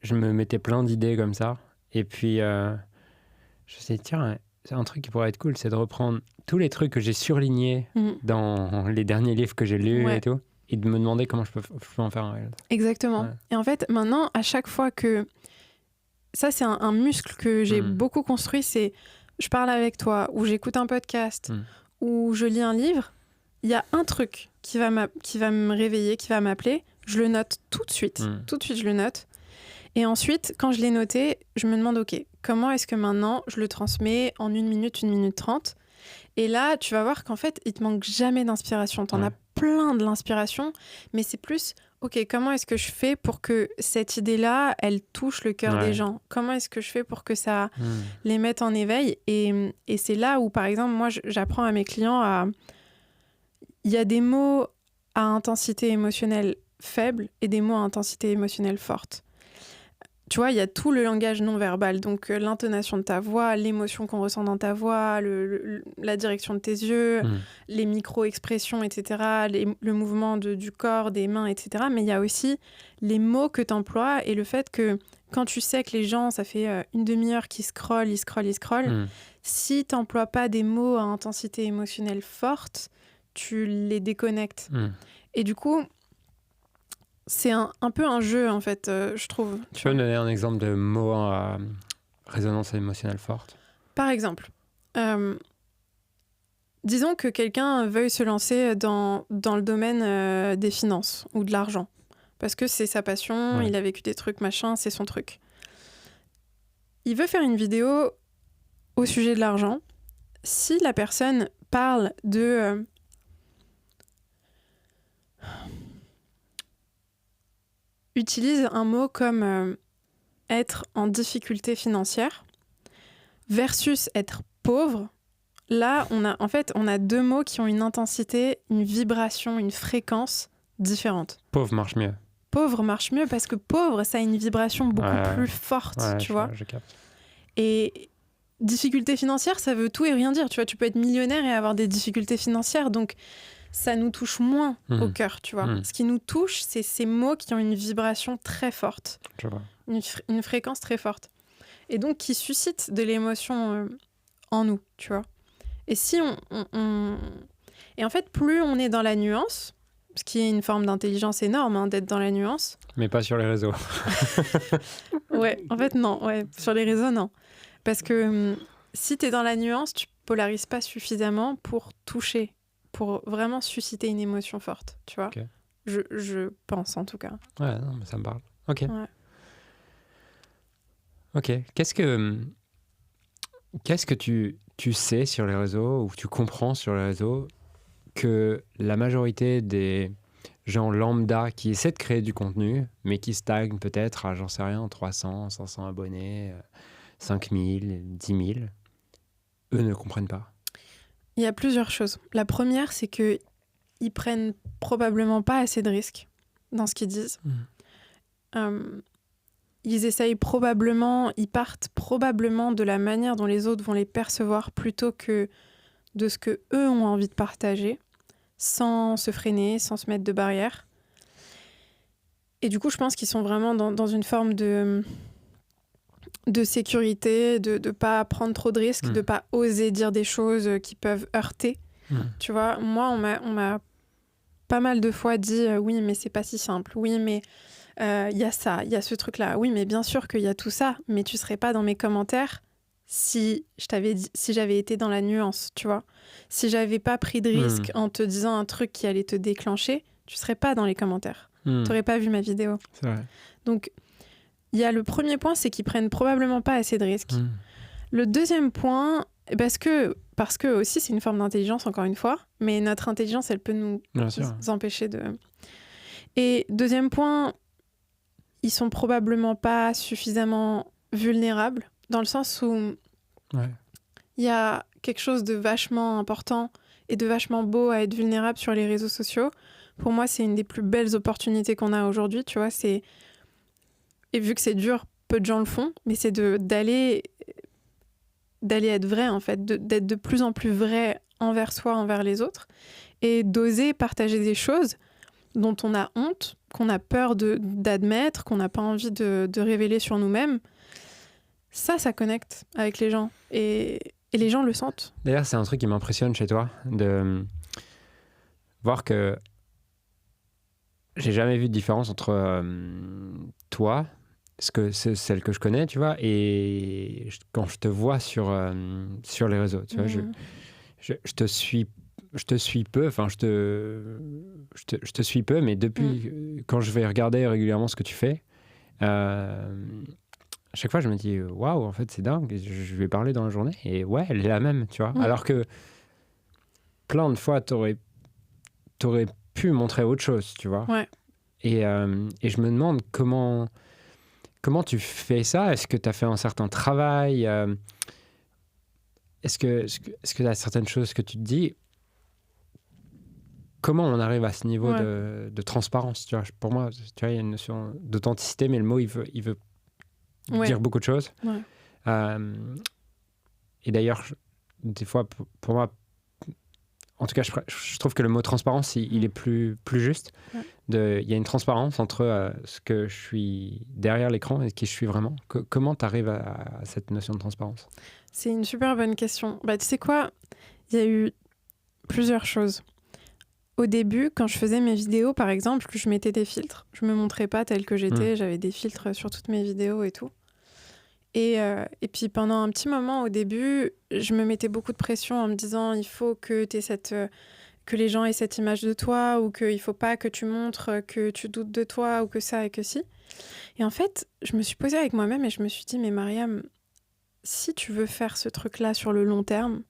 je me mettais plein d'idées comme ça. Et puis, je me suis dit, tiens, c'est un truc qui pourrait être cool, c'est de reprendre tous les trucs que j'ai surlignés dans les derniers livres que j'ai lus et tout, et de me demander comment je peux en faire un Reel.
Exactement. Ouais. Et en fait, maintenant, à chaque fois que... Ça, c'est un muscle que j'ai beaucoup construit, c'est je parle avec toi, ou j'écoute un podcast, ou je lis un livre, il y a un truc qui va me réveiller, qui va m'appeler, je le note tout de suite. Tout de suite, je le note. Et ensuite, quand je l'ai noté, je me demande, ok, comment est-ce que maintenant je le transmets en 1 minute, 1 minute 30? Et là, tu vas voir qu'en fait, il te manque jamais d'inspiration. T'en as plein de l'inspiration, mais c'est plus, ok, comment est-ce que je fais pour que cette idée-là, elle touche le cœur des gens? Comment est-ce que je fais pour que ça les mette en éveil? Et c'est là où, par exemple, moi, j'apprends à mes clients à... Il y a des mots à intensité émotionnelle faible et des mots à intensité émotionnelle forte. Tu vois, il y a tout le langage non verbal, donc l'intonation de ta voix, l'émotion qu'on ressent dans ta voix, la direction de tes yeux, les micro-expressions, etc., le mouvement du corps, des mains, etc. Mais il y a aussi les mots que tu emploies et le fait que quand tu sais que les gens, ça fait 1 demi-heure qu'ils scrollent, si tu n'emploies pas des mots à intensité émotionnelle forte, tu les déconnectes. Et du coup... C'est un peu un jeu, en fait, je trouve.
Tu peux me donner un exemple de mot à résonance émotionnelle forte?
Par exemple, disons que quelqu'un veuille se lancer dans le domaine des finances ou de l'argent. Parce que c'est sa passion, il a vécu des trucs, machin, c'est son truc. Il veut faire une vidéo au sujet de l'argent. Si la personne parle de... utilise un mot comme être en difficulté financière versus être pauvre, là, on a deux mots qui ont une intensité, une vibration, une fréquence différente.
Pauvre marche mieux.
Pauvre marche mieux parce que pauvre, ça a une vibration beaucoup plus forte, tu vois.
Je capte.
Et difficulté financière, ça veut tout et rien dire. Tu vois, tu peux être millionnaire et avoir des difficultés financières, donc ça nous touche moins au cœur, tu vois. Ce qui nous touche, c'est ces mots qui ont une vibration très forte,
Je vois.
une fréquence très forte, et donc qui suscitent de l'émotion en nous, tu vois. Et si et en fait, plus on est dans la nuance, ce qui est une forme d'intelligence énorme, d'être dans la nuance.
Mais pas sur les réseaux.
Ouais, en fait, non. Ouais, sur les réseaux, non. Parce que si tu es dans la nuance, tu polarises pas suffisamment pour toucher, pour vraiment susciter une émotion forte, tu vois.
Okay.
Je pense, en tout cas.
Ouais, non, mais ça me parle. Ok.
Ouais.
Ok. Qu'est-ce que tu sais sur les réseaux ou tu comprends sur les réseaux que la majorité des gens lambda qui essaient de créer du contenu, mais qui stagnent peut-être à, j'en sais rien, 300, 500 abonnés, 5000, 10 000, eux ne comprennent pas?
Il y a plusieurs choses. La première, c'est qu'ils prennent probablement pas assez de risques dans ce qu'ils disent. Ils essayent probablement, ils partent probablement de la manière dont les autres vont les percevoir plutôt que de ce que eux ont envie de partager, sans se freiner, sans se mettre de barrières. Et du coup, je pense qu'ils sont vraiment dans une forme de sécurité, de ne pas prendre trop de risques, de ne pas oser dire des choses qui peuvent heurter. Tu vois, moi, on m'a pas mal de fois dit oui, mais c'est pas si simple. Oui, mais il y a ça, il y a ce truc-là. Oui, mais bien sûr qu'il y a tout ça, mais tu serais pas dans mes commentaires si j'avais été dans la nuance, tu vois. Si j'avais pas pris de risque en te disant un truc qui allait te déclencher, tu serais pas dans les commentaires. T'aurais pas vu ma vidéo.
C'est vrai.
Donc, il y a le premier point, c'est qu'ils prennent probablement pas assez de risques. Le deuxième point, parce que aussi c'est une forme d'intelligence, encore une fois, mais notre intelligence, elle peut nous empêcher de... Et deuxième point, ils sont probablement pas suffisamment vulnérables, dans le sens où il y a quelque chose de vachement important et de vachement beau à être vulnérable sur les réseaux sociaux. Pour moi, c'est une des plus belles opportunités qu'on a aujourd'hui, tu vois, et vu que c'est dur, peu de gens le font, mais c'est d'aller être vrai, en fait, d'être de plus en plus vrai envers soi, envers les autres, et d'oser partager des choses dont on a honte, qu'on a peur d'admettre, qu'on n'a pas envie de révéler sur nous-mêmes. Ça connecte avec les gens, et les gens le sentent.
D'ailleurs, c'est un truc qui m'impressionne chez toi, de voir que j'ai jamais vu de différence entre toi, c'est celle que je connais, tu vois, et quand je te vois sur les réseaux, tu vois, je te suis peu, enfin je te suis peu, mais depuis quand je vais regarder régulièrement ce que tu fais, à chaque fois je me dis waouh, en fait c'est dingue, je vais parler dans la journée et ouais, elle est la même, tu vois, alors que plein de fois t'aurais pu montrer autre chose, tu vois. Et je me demande comment tu fais ça. Est-ce que tu as fait un certain travail? Est-ce que tu as certaines choses que tu te dis? Comment on arrive à ce niveau de transparence, tu vois? Pour moi, tu vois, il y a une notion d'authenticité, mais le mot, il veut dire beaucoup de choses. Et d'ailleurs, des fois, pour moi, en tout cas, je trouve que le mot transparence, il est plus juste. Il y a une transparence entre ce que je suis derrière l'écran et qui je suis vraiment. Comment tu arrives à cette notion de transparence?
C'est une super bonne question. Tu sais quoi? Il y a eu plusieurs choses. Au début, quand je faisais mes vidéos, par exemple, je mettais des filtres. Je me montrais pas telle que j'étais. J'avais des filtres sur toutes mes vidéos et tout. Et puis pendant un petit moment, au début, je me mettais beaucoup de pression en me disant il faut que que les gens aient cette image de toi, ou qu'il faut pas que tu montres que tu doutes de toi, ou que ça et que si. Et en fait, je me suis posée avec moi-même et je me suis dit mais Mariam, si tu veux faire ce truc-là sur le long terme,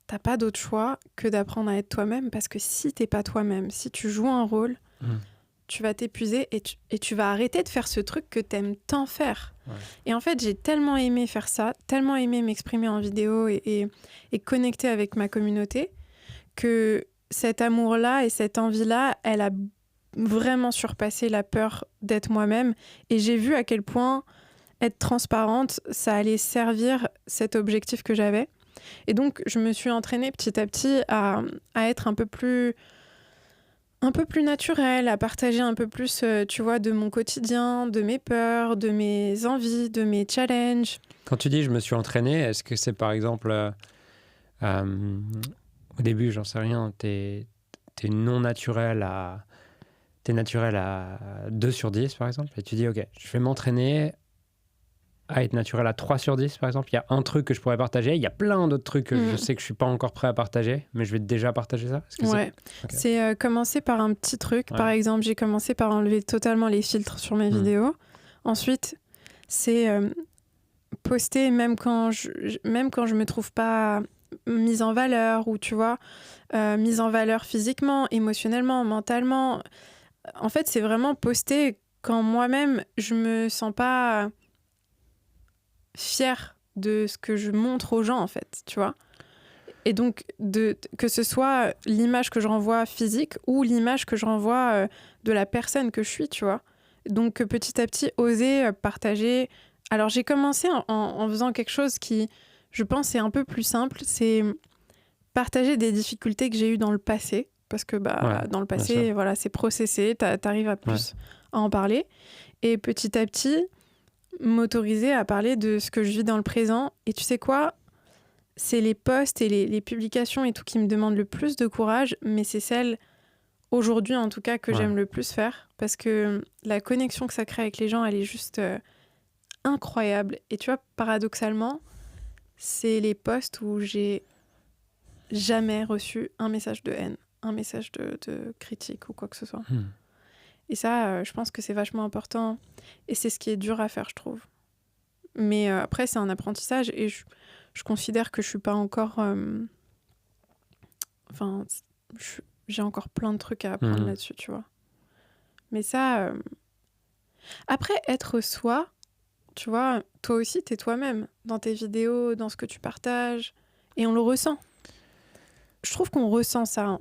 t'as pas d'autre choix que d'apprendre à être toi-même, parce que si t'es pas toi-même, si tu joues un rôle, tu vas t'épuiser et tu vas arrêter de faire ce truc que t'aimes tant faire.
Ouais.
Et en fait, j'ai tellement aimé faire ça, tellement aimé m'exprimer en vidéo et connecter avec ma communauté, que cet amour-là et cette envie-là, elle a vraiment surpassé la peur d'être moi-même. Et j'ai vu à quel point être transparente, ça allait servir cet objectif que j'avais. Et donc, je me suis entraînée petit à petit à être un peu plus naturelle, à partager un peu plus, tu vois, de mon quotidien, de mes peurs, de mes envies, de mes challenges.
Quand tu dis je me suis entraîné, est-ce que c'est par exemple, au début, j'en sais rien, t'es naturel à 2 sur 10 par exemple, et tu dis ok, je vais m'entraîner à être naturel à 3 sur 10 par exemple. Il y a un truc que je pourrais partager, il y a plein d'autres trucs que je sais que je suis pas encore prêt à partager, mais je vais déjà partager ça. Est-ce que
Ouais,
Okay.
c'est commencer par un petit truc.
Ouais.
Par exemple, j'ai commencé par enlever totalement les filtres sur mes vidéos. Ensuite, c'est poster même quand je me trouve pas mise en valeur, ou tu vois, mise en valeur physiquement, émotionnellement, mentalement. En fait, c'est vraiment poster quand moi-même je me sens pas fière de ce que je montre aux gens, en fait, tu vois. Et donc, que ce soit l'image que je renvoie physique ou l'image que je renvoie de la personne que je suis, tu vois. Donc, petit à petit, oser partager. Alors, j'ai commencé en faisant quelque chose qui, je pense, est un peu plus simple. C'est partager des difficultés que j'ai eues dans le passé. Parce que dans le passé, voilà, c'est processé, t'arrives à plus à en parler. Et petit à petit, m'autoriser à parler de ce que je vis dans le présent. Et tu sais quoi ? C'est les posts et les publications et tout qui me demandent le plus de courage, mais c'est celle, aujourd'hui en tout cas, que j'aime le plus faire, parce que la connexion que ça crée avec les gens, elle est juste incroyable. Et tu vois, paradoxalement, c'est les posts où j'ai jamais reçu un message de haine, un message de critique ou quoi que ce soit. Et ça, je pense que c'est vachement important. Et c'est ce qui est dur à faire, je trouve. Mais après, c'est un apprentissage et je considère que je suis pas encore... Enfin, j'ai encore plein de trucs à apprendre là-dessus, tu vois. Mais ça... Après, être soi, tu vois, toi aussi, t'es toi-même. Dans tes vidéos, dans ce que tu partages. Et on le ressent. Je trouve qu'on ressent ça.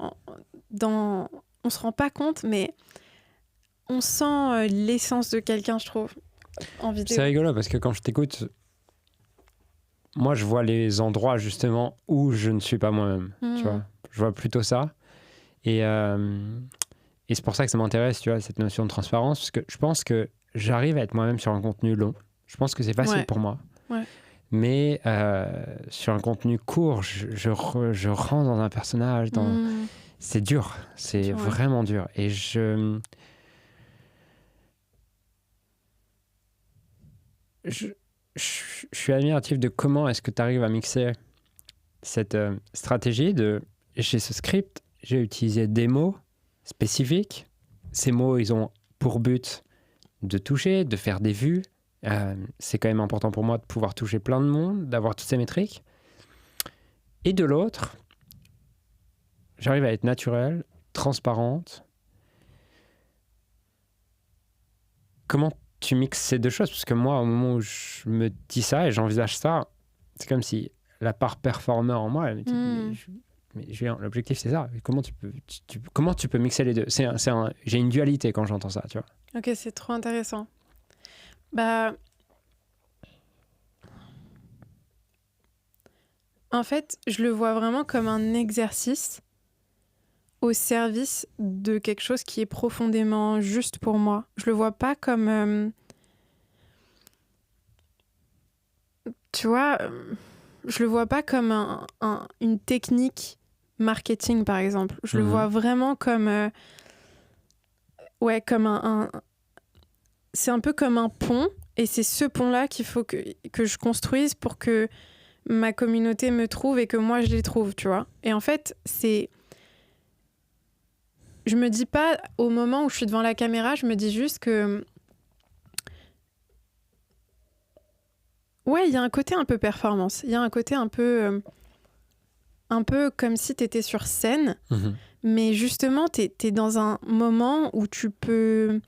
On se rend pas compte, mais on sent l'essence de quelqu'un, je trouve, en vidéo.
C'est rigolo parce que quand je t'écoute, moi je vois les endroits justement où je ne suis pas moi-même, tu vois. Je vois plutôt ça. Et c'est pour ça que ça m'intéresse, tu vois, cette notion de transparence, parce que je pense que j'arrive à être moi-même sur un contenu long. Je pense que c'est facile pour moi.
Ouais.
Mais sur un contenu court, je rentre dans un personnage. C'est dur. C'est vraiment dur. Et je suis admiratif de comment est-ce que tu arrives à mixer cette stratégie de... Chez ce script, j'ai utilisé des mots spécifiques. Ces mots, ils ont pour but de toucher, de faire des vues. C'est quand même important pour moi de pouvoir toucher plein de monde, d'avoir toutes ces métriques. Et de l'autre, j'arrive à être naturelle, transparente. Comment tu mixes ces deux choses? Parce que moi, au moment où je me dis ça et j'envisage ça, c'est comme si la part performeur en moi, elle me dit mais Julien, l'objectif c'est ça. Comment tu peux mixer les deux? J'ai une dualité quand j'entends ça, tu vois.
Ok, c'est trop intéressant. Bah, en fait, je le vois vraiment comme un exercice au service de quelque chose qui est profondément juste pour moi. Je le vois pas comme... tu vois, je le vois pas comme une technique marketing, par exemple. Je le vois vraiment comme... comme c'est un peu comme un pont, et c'est ce pont-là qu'il faut que je construise pour que ma communauté me trouve et que moi je les trouve, tu vois. Et en fait, je me dis pas, au moment où je suis devant la caméra, je me dis juste que... Ouais, il y a un côté un peu performance. Il y a un côté un peu comme si t'étais sur scène. Mais justement, t'es dans un moment où tu peux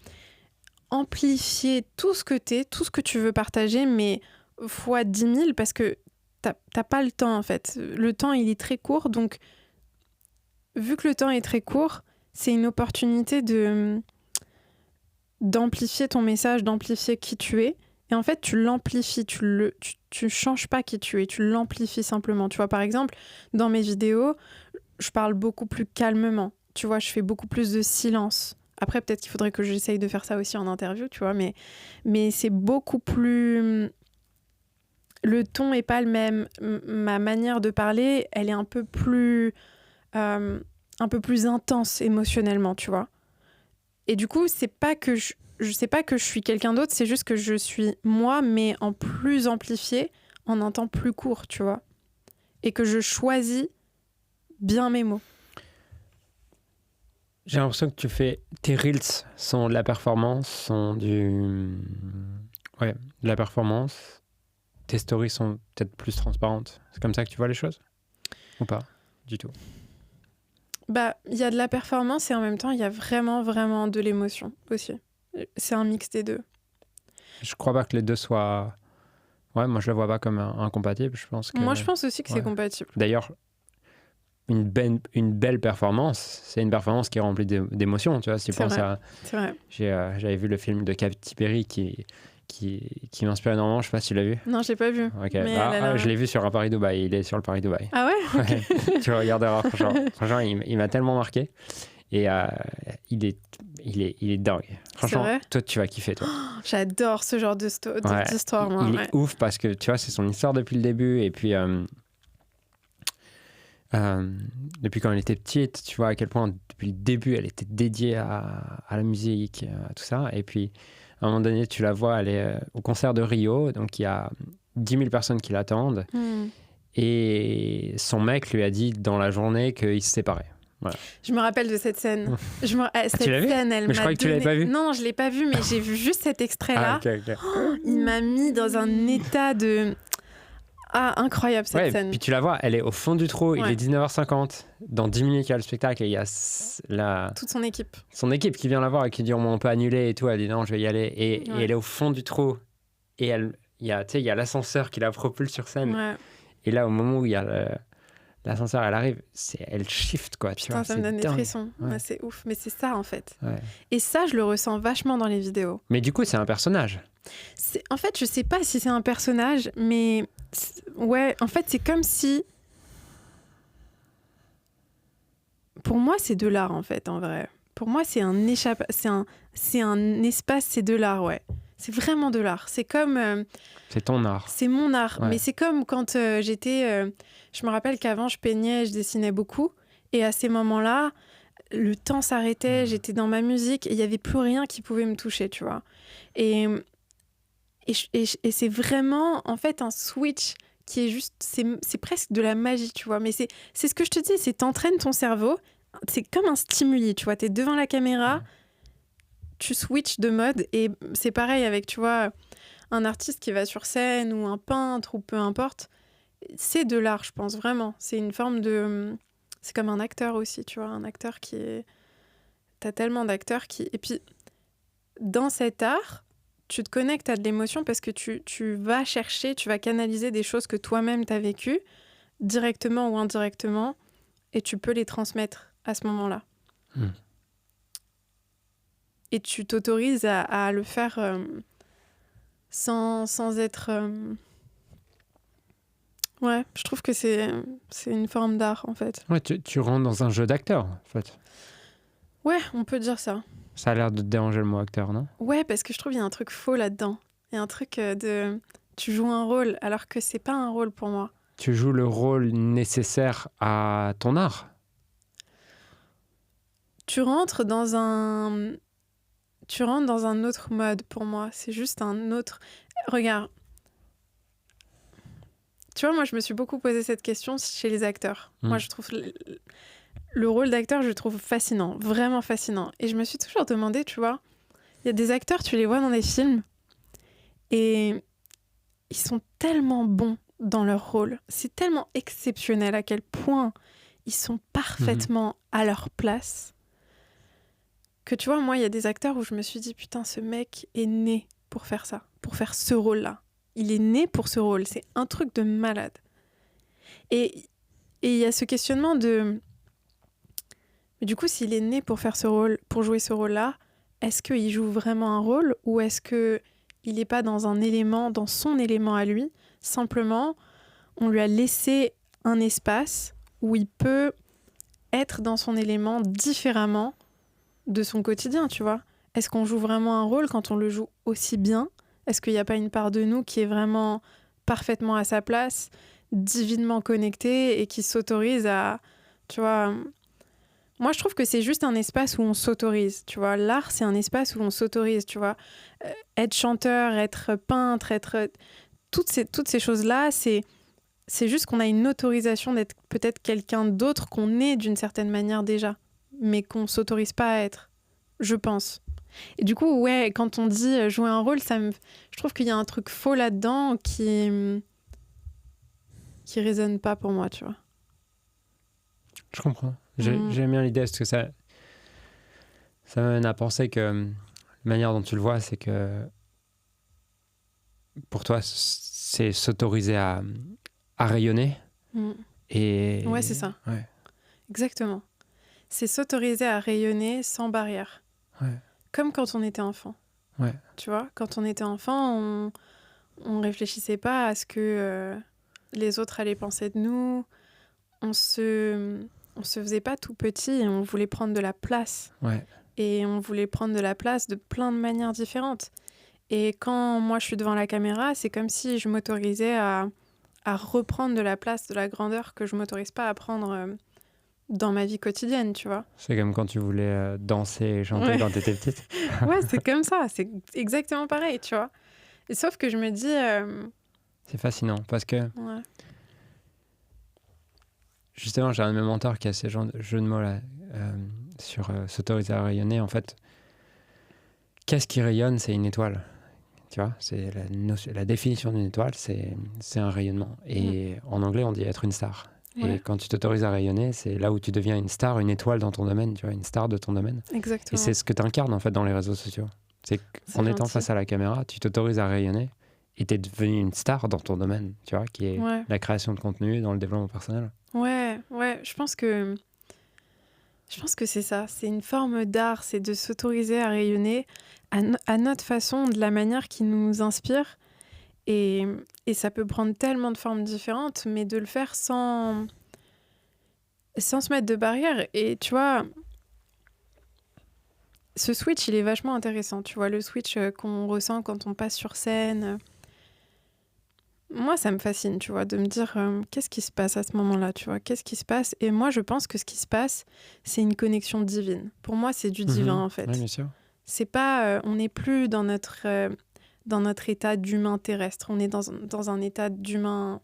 amplifier tout ce que t'es, tout ce que tu veux partager, mais fois 10 000 parce que t'as pas le temps en fait. Le temps, il est très court, donc vu que le temps est très court, c'est une opportunité d'amplifier ton message, d'amplifier qui tu es. Et en fait, tu l'amplifies, tu changes pas qui tu es, tu l'amplifies simplement. Tu vois, par exemple, dans mes vidéos, je parle beaucoup plus calmement. Tu vois, je fais beaucoup plus de silence. Après, peut-être qu'il faudrait que j'essaye de faire ça aussi en interview, tu vois, mais c'est beaucoup plus... Le ton est pas le même. Ma manière de parler, elle est un peu plus intense émotionnellement, tu vois. Et du coup, c'est pas que je sais pas que je suis quelqu'un d'autre, c'est juste que je suis moi, mais en plus amplifié, en un temps plus court, tu vois. Et que je choisis bien mes mots.
J'ai l'impression que tu fais... Tes reels sont de la performance, sont du... Ouais, de la performance. Tes stories sont peut-être plus transparentes. C'est comme ça que tu vois les choses? Ou pas du tout?
Bah, il y a de la performance et en même temps, il y a vraiment, vraiment de l'émotion aussi. C'est un mix des deux.
Je crois pas que les deux soient... Ouais, moi je le vois pas comme incompatible. Je pense que...
Moi, je pense aussi que c'est compatible.
D'ailleurs, une belle performance, c'est une performance qui est remplie d'émotions, tu vois. Si tu penses à...
C'est vrai.
J'avais vu le film de Katy Perry qui m'inspire énormément. Je sais pas si tu l'as vu.
Non, je l'ai pas vu.
Okay. Mais je l'ai vu sur un Paris-Dubaï. Il est sur le Paris-Dubaï.
Ah ouais, okay.
Tu regarderas, franchement, il m'a tellement marqué. Et il est dingue. Franchement, toi, tu vas kiffer, toi.
Oh, j'adore ce genre d'histoire, moi.
Il est ouf parce que, tu vois, c'est son histoire depuis le début. Et puis, depuis quand elle était petite, tu vois à quel point, depuis le début, elle était dédiée à la musique, à tout ça. Et puis, à un moment donné, tu la vois, elle est au concert de Rio. Donc, il y a 10 000 personnes qui l'attendent. Et son mec lui a dit dans la journée qu'ils se séparaient. Voilà.
Je me rappelle de cette scène. Cette
tu l'as vu?
scène, elle
mais je crois que tu l'avais pas vu.
Non, je l'ai pas vu, mais j'ai vu juste cet extrait-là.
Okay.
Oh, il m'a mis dans un état de... Ah, incroyable cette scène.
Puis tu la vois, elle est au fond du trou, il est 19h50. Dans 10 minutes, il y a le spectacle et il y a
toute son équipe.
Son équipe qui vient la voir et qui dit on peut annuler et tout. Elle dit non, je vais y aller. Et elle est au fond du trou. Et il y a l'ascenseur qui la propulse sur scène.
Ouais.
Et là, au moment où il y a l'ascenseur, elle arrive, elle shift, quoi.
Putain, ça me donne des frissons. Ouais, c'est ouf. Mais c'est ça, en fait.
Ouais.
Et ça, je le ressens vachement dans les vidéos.
Mais du coup, c'est un personnage.
En fait, je sais pas si c'est un personnage, mais... Ouais, en fait, c'est comme si... Pour moi, c'est de l'art, en fait, en vrai. Pour moi, c'est un espace, c'est de l'art, ouais. C'est vraiment de l'art. C'est comme...
c'est ton art.
C'est mon art.
Ouais.
Mais c'est comme quand j'étais... je me rappelle qu'avant, je peignais, je dessinais beaucoup. Et à ces moments-là, le temps s'arrêtait, j'étais dans ma musique et il n'y avait plus rien qui pouvait me toucher, tu vois. Et c'est vraiment, en fait, un switch qui est juste... C'est presque de la magie, tu vois. Mais c'est ce que je te dis, c'est t'entraînes ton cerveau. C'est comme un stimuli, tu vois. T'es devant la caméra, tu switches de mode. Et c'est pareil avec, tu vois, un artiste qui va sur scène ou un peintre ou peu importe. C'est de l'art, je pense, vraiment. C'est une forme de... C'est comme un acteur aussi, tu vois. Un acteur qui est... T'as tellement d'acteurs qui... Et puis, dans cet art... Tu te connectes à de l'émotion parce que tu vas chercher, tu vas canaliser des choses que toi-même t'as vécues, directement ou indirectement, et tu peux les transmettre à ce moment-là. Et tu t'autorises à le faire sans être... Ouais, je trouve que c'est une forme d'art, en fait.
Ouais, tu rentres dans un jeu d'acteur, en fait.
Ouais, on peut dire ça.
Ça a l'air de te déranger le mot acteur, non?
Ouais, parce que je trouve qu'il y a un truc faux là-dedans. Il y a un truc de... Tu joues un rôle, alors que c'est pas un rôle pour moi.
Tu joues le rôle nécessaire à ton art?
Tu rentres dans un autre mode pour moi. C'est juste un autre... Regarde. Tu vois, moi, je me suis beaucoup posé cette question chez les acteurs. Moi, je trouve... Le rôle d'acteur, je le trouve fascinant, vraiment fascinant. Et je me suis toujours demandé, tu vois, il y a des acteurs, tu les vois dans des films, et ils sont tellement bons dans leur rôle. C'est tellement exceptionnel à quel point ils sont parfaitement à leur place. Que tu vois, moi, il y a des acteurs où je me suis dit, putain, ce mec est né pour faire ça, pour faire ce rôle-là. Il est né pour ce rôle. C'est un truc de malade. Et il y a ce questionnement de... Mais du coup, s'il est né pour faire ce rôle, pour jouer ce rôle-là, est-ce qu'il joue vraiment un rôle ou est-ce qu'il n'est pas dans un élément, dans son élément à lui? Simplement, on lui a laissé un espace où il peut être dans son élément différemment de son quotidien, tu vois. Est-ce qu'on joue vraiment un rôle quand on le joue aussi bien? Est-ce qu'il n'y a pas une part de nous qui est vraiment parfaitement à sa place, divinement connectée et qui s'autorise à, tu vois... Moi, je trouve que c'est juste un espace où on s'autorise, tu vois. L'art, c'est un espace où on s'autorise, tu vois. Être chanteur, être peintre, être... Toutes ces choses-là, c'est juste qu'on a une autorisation d'être peut-être quelqu'un d'autre qu'on est d'une certaine manière déjà, mais qu'on ne s'autorise pas à être, je pense. Et du coup, ouais, quand on dit jouer un rôle, je trouve qu'il y a un truc faux là-dedans qui résonne pas pour moi, tu vois.
Je comprends. J'aime bien l'idée parce que ça m'amène à penser que la manière dont tu le vois, c'est que pour toi, c'est s'autoriser à rayonner. Et...
Ouais, c'est ça.
Ouais.
Exactement. C'est s'autoriser à rayonner sans barrière.
Ouais.
Comme quand on était enfant.
Ouais.
Tu vois, quand on était enfant, on réfléchissait pas à ce que les autres allaient penser de nous. On se faisait pas tout petit et on voulait prendre de la place.
Ouais.
Et on voulait prendre de la place de plein de manières différentes. Et quand moi je suis devant la caméra, c'est comme si je m'autorisais à reprendre de la place, de la grandeur que je m'autorise pas à prendre dans ma vie quotidienne, tu vois.
C'est comme quand tu voulais danser et chanter quand tu étais petite.
Ouais, c'est comme ça, c'est exactement pareil, tu vois. Et sauf que je me dis...
C'est fascinant parce que...
Ouais.
Justement, j'ai un de mes mentors qui a ces jeux de mots là, sur s'autoriser à rayonner. En fait, qu'est-ce qui rayonne? C'est une étoile. Tu vois, c'est la définition d'une étoile, c'est un rayonnement. Et en anglais, on dit être une star. Ouais. Et quand tu t'autorises à rayonner, c'est là où tu deviens une star, une étoile dans ton domaine, tu vois, une star de ton domaine.
Exactement.
Et c'est ce que tu incarnes en fait dans les réseaux sociaux. C'est qu'en étant face à la caméra, tu t'autorises à rayonner et tu es devenu une star dans ton domaine, tu vois, qui est la création de contenu dans le développement personnel.
Ouais, je pense que c'est ça, c'est une forme d'art, c'est de s'autoriser à rayonner à notre façon, de la manière qui nous inspire. Et ça peut prendre tellement de formes différentes, mais de le faire sans se mettre de barrière. Et tu vois, ce switch, il est vachement intéressant. Tu vois, le switch qu'on ressent quand on passe sur scène. Moi, ça me fascine, tu vois, de me dire qu'est-ce qui se passe à ce moment-là, tu vois, qu'est-ce qui se passe. Et moi, je pense que ce qui se passe, c'est une connexion divine. Pour moi, c'est du divin, en fait.
Oui, bien sûr.
C'est pas... on n'est plus dans notre état d'humain terrestre. On est dans un état d'humain...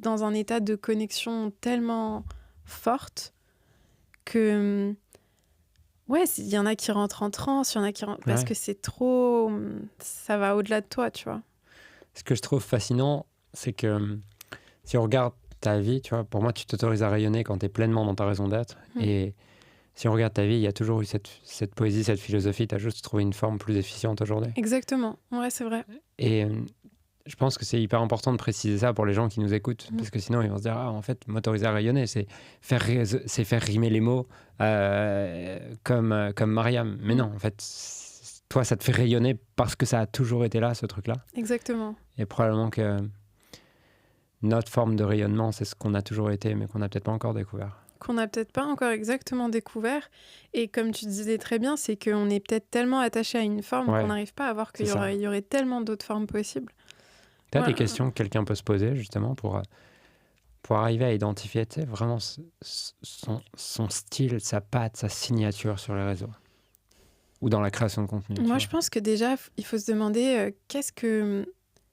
dans un état de connexion tellement forte que... Ouais, il y en a qui rentrent en transe, il y en a qui rentrent... Parce que c'est trop... Ça va au-delà de toi, tu vois.
Ce que je trouve fascinant, c'est que si on regarde ta vie, tu vois, pour moi, tu t'autorises à rayonner quand tu es pleinement dans ta raison d'être. Et si on regarde ta vie, il y a toujours eu cette poésie, cette philosophie. Tu as juste trouvé une forme plus efficiente aujourd'hui.
Exactement. Ouais, c'est vrai.
Et je pense que c'est hyper important de préciser ça pour les gens qui nous écoutent. Parce que sinon, ils vont se dire, en fait, m'autoriser à rayonner, c'est faire rimer les mots comme Mariam. Mais non, en fait... Toi, ça te fait rayonner parce que ça a toujours été là, ce truc-là.
Exactement.
Et probablement que notre forme de rayonnement, c'est ce qu'on a toujours été, mais qu'on n'a peut-être pas encore découvert.
Qu'on n'a peut-être pas encore exactement découvert. Et comme tu disais très bien, c'est qu'on est peut-être tellement attaché à une forme qu'on n'arrive pas à voir qu'il y aurait tellement d'autres formes possibles.
Tu as des questions que quelqu'un peut se poser, justement, pour arriver à identifier, tu sais, vraiment son style, sa patte, sa signature sur les réseaux ou dans la création de contenu.
Moi, je pense que déjà, il faut se demander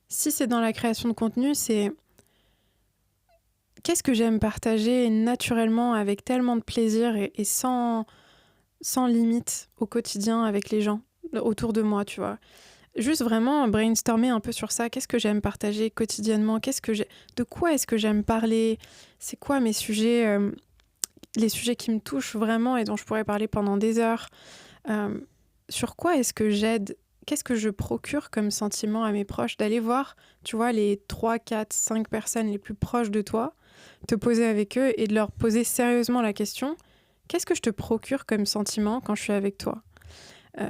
si c'est dans la création de contenu, c'est qu'est-ce que j'aime partager naturellement avec tellement de plaisir et sans limite au quotidien avec les gens autour de moi, tu vois. juste vraiment brainstormer un peu sur ça. Qu'est-ce que j'aime partager quotidiennement? De quoi est-ce que j'aime parler? C'est quoi mes sujets, les sujets qui me touchent vraiment et dont je pourrais parler pendant des heures? Sur quoi est-ce que j'aide? Qu'est-ce que je procure comme sentiment à mes proches? D'aller voir, tu vois, les 3, 4, 5 personnes les plus proches de toi, te poser avec eux et de leur poser sérieusement la question, qu'est-ce que je te procure comme sentiment quand je suis avec toi?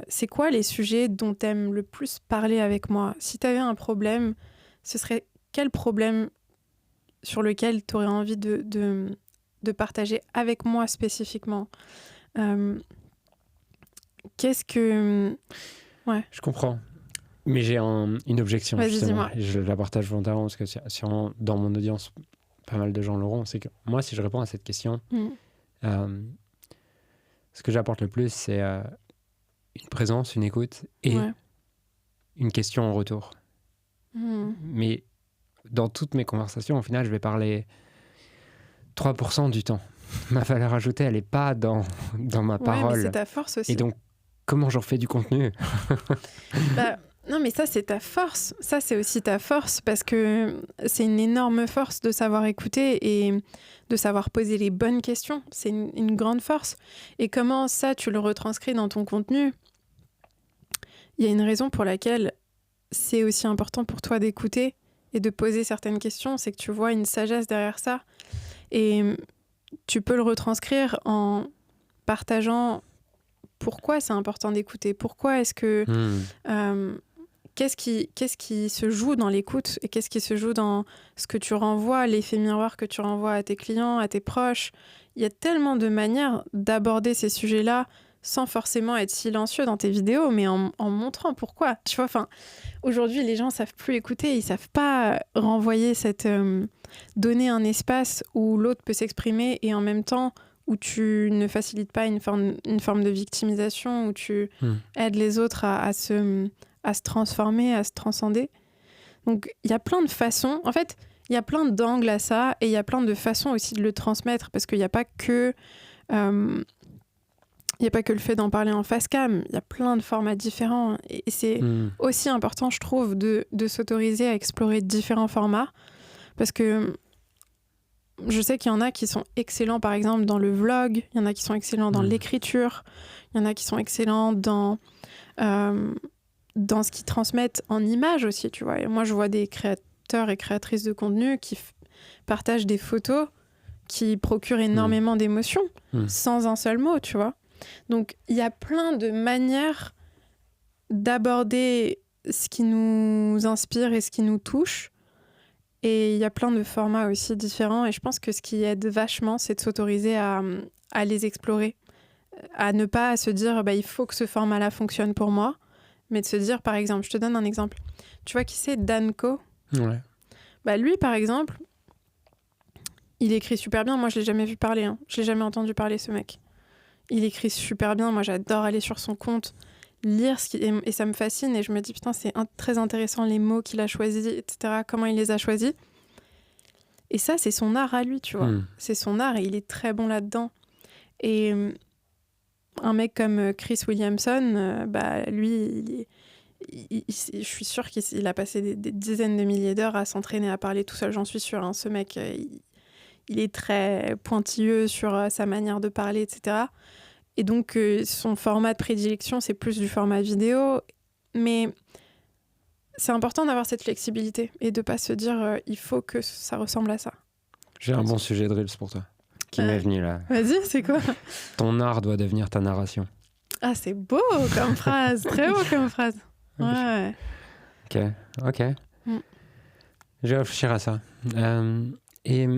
C'est quoi les sujets dont tu aimes le plus parler avec moi? Si tu avais un problème, ce serait quel problème sur lequel tu aurais envie de partager avec moi spécifiquement? Euh, Qu'est-ce que... Ouais,
Je comprends. Mais j'ai une objection,
vas-y,
justement.
dis-moi.
Et je la partage volontairement parce que sûrement dans mon audience, pas mal de gens l'auront. C'est que moi, si je réponds à cette question, euh, ce que j'apporte le plus, c'est une présence, une écoute et
Ouais.
une question en retour. Mais dans toutes mes conversations, au final, je vais parler 3% du temps. Ma valeur ajoutée, elle n'est pas dans ma
Ouais, mais
parole.
c'est ta force aussi.
Et donc, comment j'en fais du contenu?
Bah, non, mais ça, c'est ta force. Ça, c'est aussi ta force parce que c'est une énorme force de savoir écouter et de savoir poser les bonnes questions. C'est une grande force. Et comment ça, tu le retranscris dans ton contenu? Il y a une raison pour laquelle c'est aussi important pour toi d'écouter et de poser certaines questions. C'est que tu vois une sagesse derrière ça. Et tu peux le retranscrire en partageant pourquoi c'est important d'écouter. Pourquoi est-ce que... Qu'est-ce qui se joue dans l'écoute et qu'est-ce qui se joue dans ce que tu renvoies, l'effet miroir que tu renvoies à tes clients, à tes proches. Il y a tellement de manières d'aborder ces sujets-là sans forcément être silencieux dans tes vidéos, mais en montrant pourquoi. Tu vois, aujourd'hui, les gens savent plus écouter, ils savent pas renvoyer donner un espace où l'autre peut s'exprimer et en même temps où tu ne facilites pas une forme de victimisation, où tu aides les autres à se transformer, à se transcender. Donc, il y a plein de façons. En fait, il y a plein d'angles à ça et il y a plein de façons aussi de le transmettre parce qu'il n'y a pas que... il n'y a pas que le fait d'en parler en face cam, il y a plein de formats différents. Et c'est aussi important, je trouve, de s'autoriser à explorer différents formats. Parce que je sais qu'il y en a qui sont excellents, par exemple, dans le vlog. Il y en a qui sont excellents dans l'écriture. Il y en a qui sont excellents dans ce qu'ils transmettent en images aussi, tu vois. Et moi, je vois des créateurs et créatrices de contenu qui partagent des photos qui procurent énormément d'émotions sans un seul mot, tu vois. Donc, il y a plein de manières d'aborder ce qui nous inspire et ce qui nous touche. Et il y a plein de formats aussi différents. Et je pense que ce qui aide vachement, c'est de s'autoriser à les explorer. À ne pas se dire, il faut que ce format-là fonctionne pour moi. Mais de se dire, par exemple, je te donne un exemple. Tu vois qui c'est, Danko?
Ouais.
Lui, par exemple, il écrit super bien. Moi, je l'ai jamais vu parler. Je l'ai jamais entendu parler, ce mec. Il écrit super bien. Moi, j'adore aller sur son compte, lire et ça me fascine. Et je me dis, putain, c'est très intéressant les mots qu'il a choisis, etc. Comment il les a choisis. Et ça, c'est son art à lui, tu vois. C'est son art et il est très bon là-dedans. Et un mec comme Chris Williamson, lui, je suis sûre qu'il a passé des dizaines de milliers d'heures à s'entraîner à parler tout seul, j'en suis sûre. Ce mec, il est très pointilleux sur sa manière de parler, etc. Et donc, son format de prédilection, c'est plus du format vidéo. Mais c'est important d'avoir cette flexibilité et de ne pas se dire il faut que ça ressemble à ça.
J'ai un bon sujet de Reels pour toi qui m'est venu là.
Vas-y, c'est quoi?
Ton art doit devenir ta narration.
Ah, c'est beau comme phrase. Très beau comme phrase. Ouais.
Ok. Je vais réfléchir à ça. Et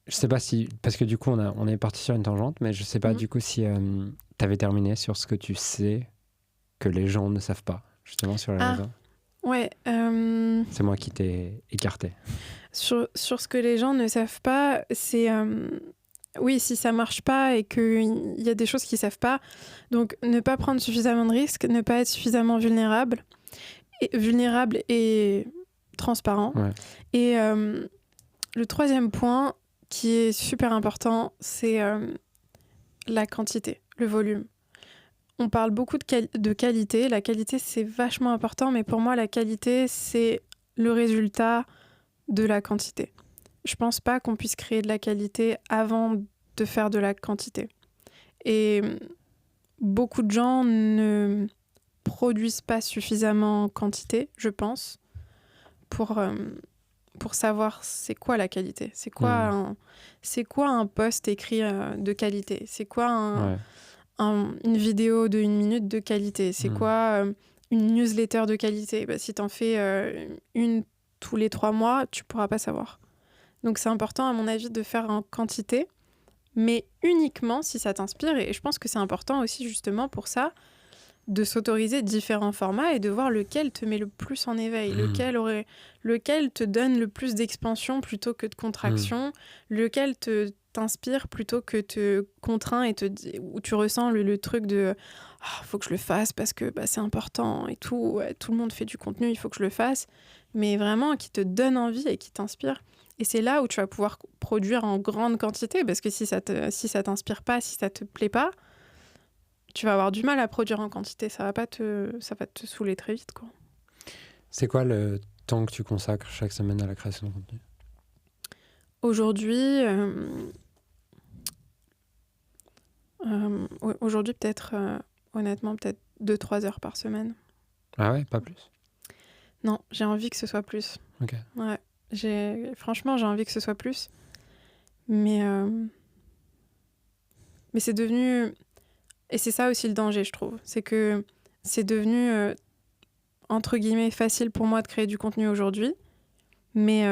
je sais pas si... Parce que du coup, on est parti sur une tangente, mais je sais pas du coup si tu avais terminé sur ce que tu sais que les gens ne savent pas, justement, sur les réseaux.
Ouais.
C'est moi qui t'ai écarté.
Sur ce que les gens ne savent pas, c'est... oui, si ça marche pas et qu'il y a des choses qu'ils savent pas, donc ne pas prendre suffisamment de risques, ne pas être suffisamment vulnérable et transparent.
Ouais.
Et le troisième point qui est super important, c'est la quantité, le volume. On parle beaucoup de qualité. La qualité, c'est vachement important, mais pour moi, la qualité, c'est le résultat de la quantité. Je pense pas qu'on puisse créer de la qualité avant de faire de la quantité. Et beaucoup de gens ne produisent pas suffisamment en quantité, je pense, pour savoir c'est quoi la qualité. C'est quoi un post écrit de qualité. C'est quoi une vidéo de 1 minute de qualité. C'est quoi une newsletter de qualité. Si t'en fais une tous les 3 mois, tu pourras pas savoir. Donc c'est important, à mon avis, de faire en quantité, mais uniquement si ça t'inspire. Et je pense que c'est important aussi, justement, pour ça, de s'autoriser différents formats et de voir lequel te met le plus en éveil, lequel te donne le plus d'expansion plutôt que de contraction, lequel t'inspire plutôt que te contraint et où tu ressens le truc de faut que je le fasse parce que c'est important et tout, tout le monde fait du contenu, il faut que je le fasse, mais vraiment qui te donne envie et qui t'inspire. Et c'est là où tu vas pouvoir produire en grande quantité, parce que si ça t'inspire pas, si ça te plaît pas, tu vas avoir du mal à produire en quantité. Ça va te saouler très vite, quoi.
C'est quoi le temps que tu consacres chaque semaine à la création de contenu ?
Aujourd'hui, peut-être, honnêtement, peut-être 2-3 heures par semaine.
Ah ouais, pas plus ?
Non, j'ai envie que ce soit plus.
Ok.
Ouais, franchement, j'ai envie que ce soit plus. Mais c'est devenu... Et c'est ça aussi le danger, je trouve. C'est que c'est devenu, entre guillemets, facile pour moi de créer du contenu aujourd'hui. Mais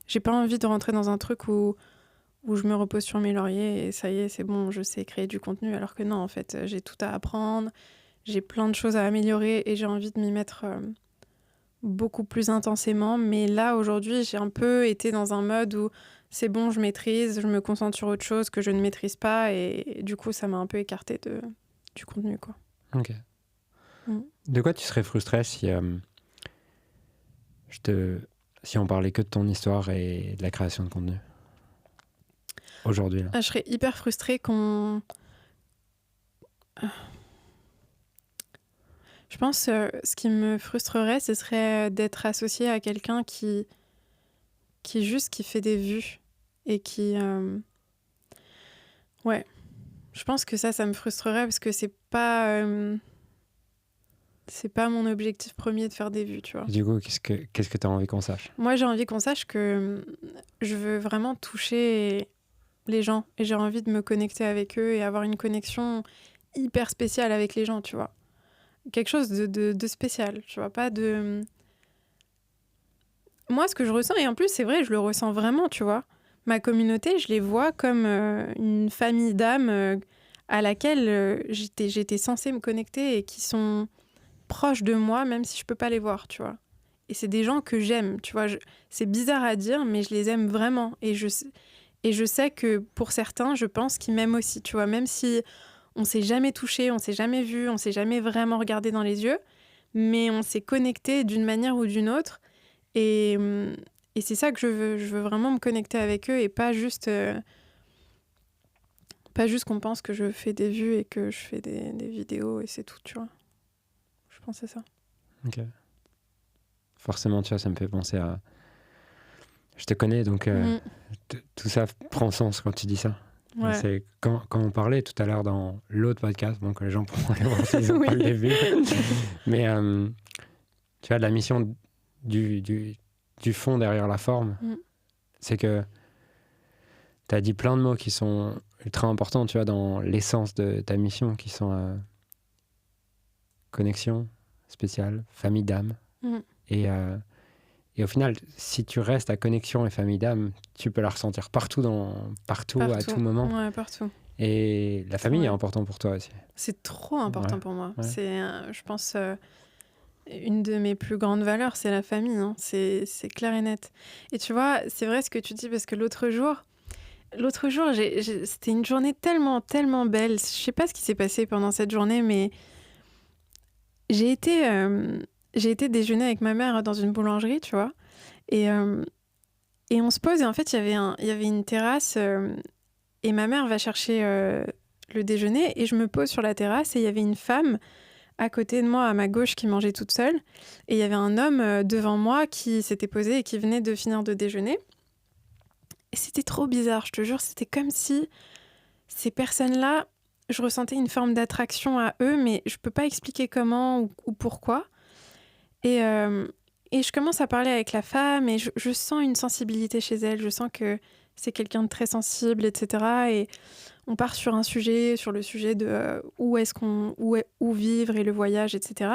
j'ai pas envie de rentrer dans un truc où je me repose sur mes lauriers et ça y est, c'est bon, je sais créer du contenu. Alors que non, en fait, j'ai tout à apprendre. J'ai plein de choses à améliorer et j'ai envie de m'y mettre beaucoup plus intensément. Mais là, aujourd'hui, j'ai un peu été dans un mode où c'est bon, je maîtrise, je me concentre sur autre chose que je ne maîtrise pas. Et du coup, ça m'a un peu écartée du contenu, quoi.
Ok. De quoi tu serais frustrée si on parlait que de ton histoire et de la création de contenu aujourd'hui là ?
Je serais hyper frustrée qu'on... Je pense ce qui me frustrerait, ce serait d'être associée à quelqu'un qui fait des vues et qui... Ouais. Je pense que ça me frustrerait parce que c'est pas mon objectif premier de faire des vues, tu vois.
Et du coup, qu'est-ce que tu as envie qu'on sache ?
Moi, j'ai envie qu'on sache que je veux vraiment toucher les gens et j'ai envie de me connecter avec eux et avoir une connexion hyper spéciale avec les gens, tu vois. Quelque chose de spécial, tu vois, pas de... Moi, ce que je ressens, et en plus, c'est vrai, je le ressens vraiment, tu vois. Ma communauté, je les vois comme une famille d'âmes à laquelle j'étais censée me connecter et qui sont proches de moi, même si je peux pas les voir, tu vois. Et c'est des gens que j'aime, tu vois. C'est bizarre à dire, mais je les aime vraiment. Et je sais que pour certains, je pense qu'ils m'aiment aussi, tu vois. Même si on s'est jamais touché, on s'est jamais vu, on s'est jamais vraiment regardé dans les yeux, mais on s'est connecté d'une manière ou d'une autre. Et c'est ça que je veux. Je veux vraiment me connecter avec eux et pas juste qu'on pense que je fais des vues et que je fais des vidéos et c'est tout, tu vois. Je pense à ça.
Ok. Forcément, tu vois, ça me fait penser à... Je te connais, donc tout ça prend sens quand tu dis ça.
Ouais.
C'est quand on parlait tout à l'heure dans l'autre podcast, donc les gens pourront aller voir s'ils n'ont pas le vu. Mais tu vois, la mission du fond derrière la forme, c'est que tu as dit plein de mots qui sont ultra importants, tu vois, dans l'essence de ta mission, qui sont connexion spéciale, famille d'âme. Et au final, si tu restes à connexion et famille d'âme, tu peux la ressentir partout, à tout moment.
Ouais, partout.
Et la famille est importante pour toi aussi.
C'est trop important pour moi.
Ouais.
C'est, je pense, une de mes plus grandes valeurs, c'est la famille. Hein. C'est clair et net. Et tu vois, c'est vrai ce que tu dis, parce que l'autre jour, c'était une journée tellement, tellement belle. Je sais pas ce qui s'est passé pendant cette journée, mais j'ai été déjeuner avec ma mère dans une boulangerie, tu vois. Et on se pose, et en fait, il y avait une terrasse, et ma mère va chercher le déjeuner et je me pose sur la terrasse et il y avait une femme à côté de moi, à ma gauche, qui mangeait toute seule. Et il y avait un homme devant moi qui s'était posé et qui venait de finir de déjeuner. Et c'était trop bizarre, je te jure. C'était comme si ces personnes-là, je ressentais une forme d'attraction à eux, mais je peux pas expliquer comment ou pourquoi. Et je commence à parler avec la femme et je sens une sensibilité chez elle. Je sens que c'est quelqu'un de très sensible, etc. Et on part sur un sujet, sur le sujet de où vivre et le voyage, etc.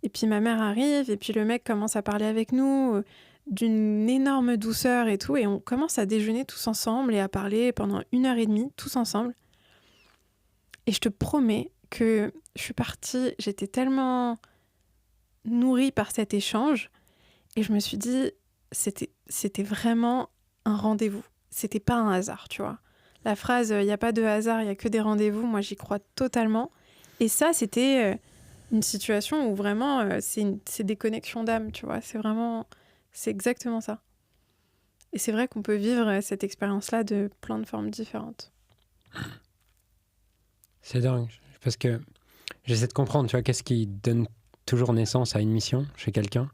Et puis ma mère arrive et puis le mec commence à parler avec nous d'une énorme douceur et tout. Et on commence à déjeuner tous ensemble et à parler pendant 1h30, tous ensemble. Et je te promets que je suis partie, j'étais tellement nourrie par cet échange et je me suis dit, c'était vraiment un rendez-vous. C'était pas un hasard, tu vois. La phrase « il n'y a pas de hasard, il n'y a que des rendez-vous », moi j'y crois totalement. Et ça, c'était une situation où vraiment, c'est des connexions d'âme, tu vois. C'est exactement ça. Et c'est vrai qu'on peut vivre cette expérience-là de plein de formes différentes.
C'est dingue, parce que j'essaie de comprendre, tu vois, qu'est-ce qui donne toujours naissance à une mission chez quelqu'un.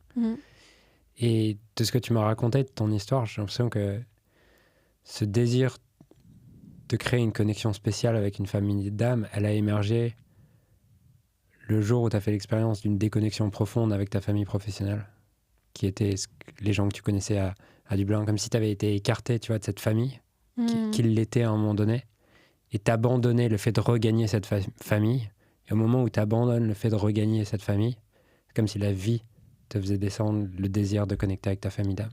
Et de ce que tu m'as raconté de ton histoire, j'ai l'impression que ce désir de créer une connexion spéciale avec une famille d'âmes, elle a émergé le jour où tu as fait l'expérience d'une déconnexion profonde avec ta famille professionnelle, qui étaient les gens que tu connaissais à Dublin, comme si tu avais été écarté, tu vois, de cette famille, qui l'était à un moment donné, et t'abandonnais le fait de regagner cette famille. Et au moment où tu abandonnes le fait de regagner cette famille, c'est comme si la vie te faisait descendre le désir de connecter avec ta famille d'âme.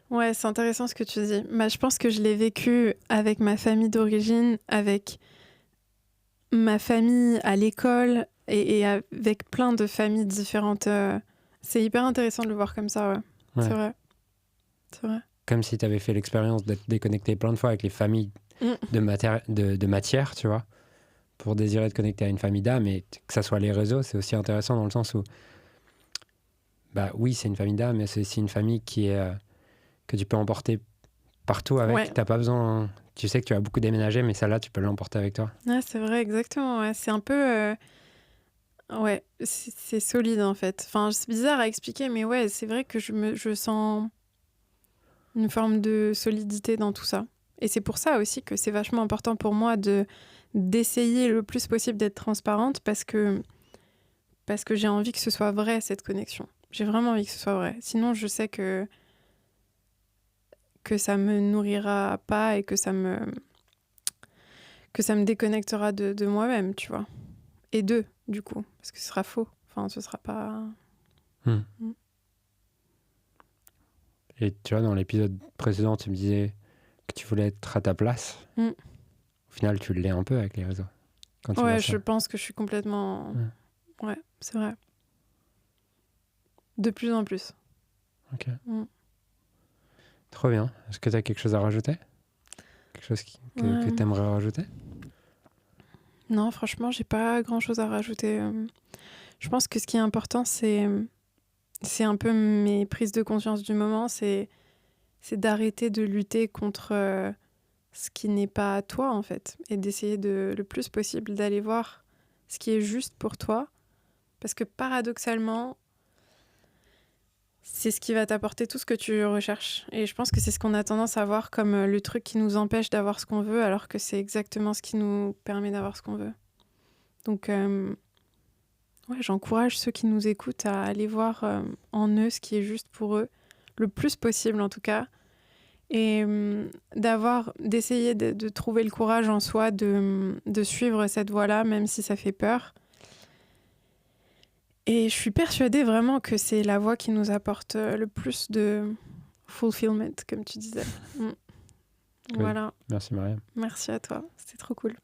Ouais, c'est intéressant ce que tu dis. Bah, je pense que je l'ai vécu avec ma famille d'origine, avec ma famille à l'école et avec plein de familles différentes. C'est hyper intéressant de le voir comme ça, ouais. C'est vrai. C'est vrai.
Comme si tu avais fait l'expérience d'être déconnecté plein de fois avec les familles de matière, tu vois, pour désirer de connecter à une famille d'âme, et que ça soit les réseaux, c'est aussi intéressant dans le sens où, bah oui, c'est une famille d'âme, mais c'est aussi une famille qui est... que tu peux emporter partout avec. T'as pas besoin... Tu sais que tu as beaucoup déménagé, mais celle-là, tu peux l'emporter avec toi.
Ouais, c'est vrai, exactement. Ouais. C'est un peu... Ouais, c'est solide, en fait. Enfin, c'est bizarre à expliquer, mais ouais, c'est vrai que je sens une forme de solidité dans tout ça. Et c'est pour ça aussi que c'est vachement important pour moi d'essayer le plus possible d'être transparente parce que j'ai envie que ce soit vrai, cette connexion. J'ai vraiment envie que ce soit vrai. Sinon, je sais que ça me nourrira pas et que ça me déconnectera de moi-même, tu vois. Et d'eux, du coup, parce que ce sera faux. Enfin, ce sera pas...
Et tu vois, dans l'épisode précédent, tu me disais que tu voulais être à ta place. Au final, tu l'es un peu avec les réseaux.
Ouais, je pense que je suis complètement... Ouais, c'est vrai. De plus en plus.
Ok. Trop bien. Est-ce que tu as quelque chose à rajouter ? Quelque chose que tu aimerais rajouter ?
Non, franchement, j'ai pas grand-chose à rajouter. Je pense que ce qui est important, c'est un peu mes prises de conscience du moment, c'est d'arrêter de lutter contre ce qui n'est pas toi, en fait, et d'essayer le plus possible d'aller voir ce qui est juste pour toi, parce que paradoxalement, c'est ce qui va t'apporter tout ce que tu recherches. Et je pense que c'est ce qu'on a tendance à voir comme le truc qui nous empêche d'avoir ce qu'on veut, alors que c'est exactement ce qui nous permet d'avoir ce qu'on veut. Donc, ouais, j'encourage ceux qui nous écoutent à aller voir en eux ce qui est juste pour eux, le plus possible en tout cas, et d'essayer de trouver le courage en soi de suivre cette voie-là, même si ça fait peur. Et je suis persuadée vraiment que c'est la voie qui nous apporte le plus de fulfillment, comme tu disais. Voilà.
Merci Mariam.
Merci à toi, c'était trop cool.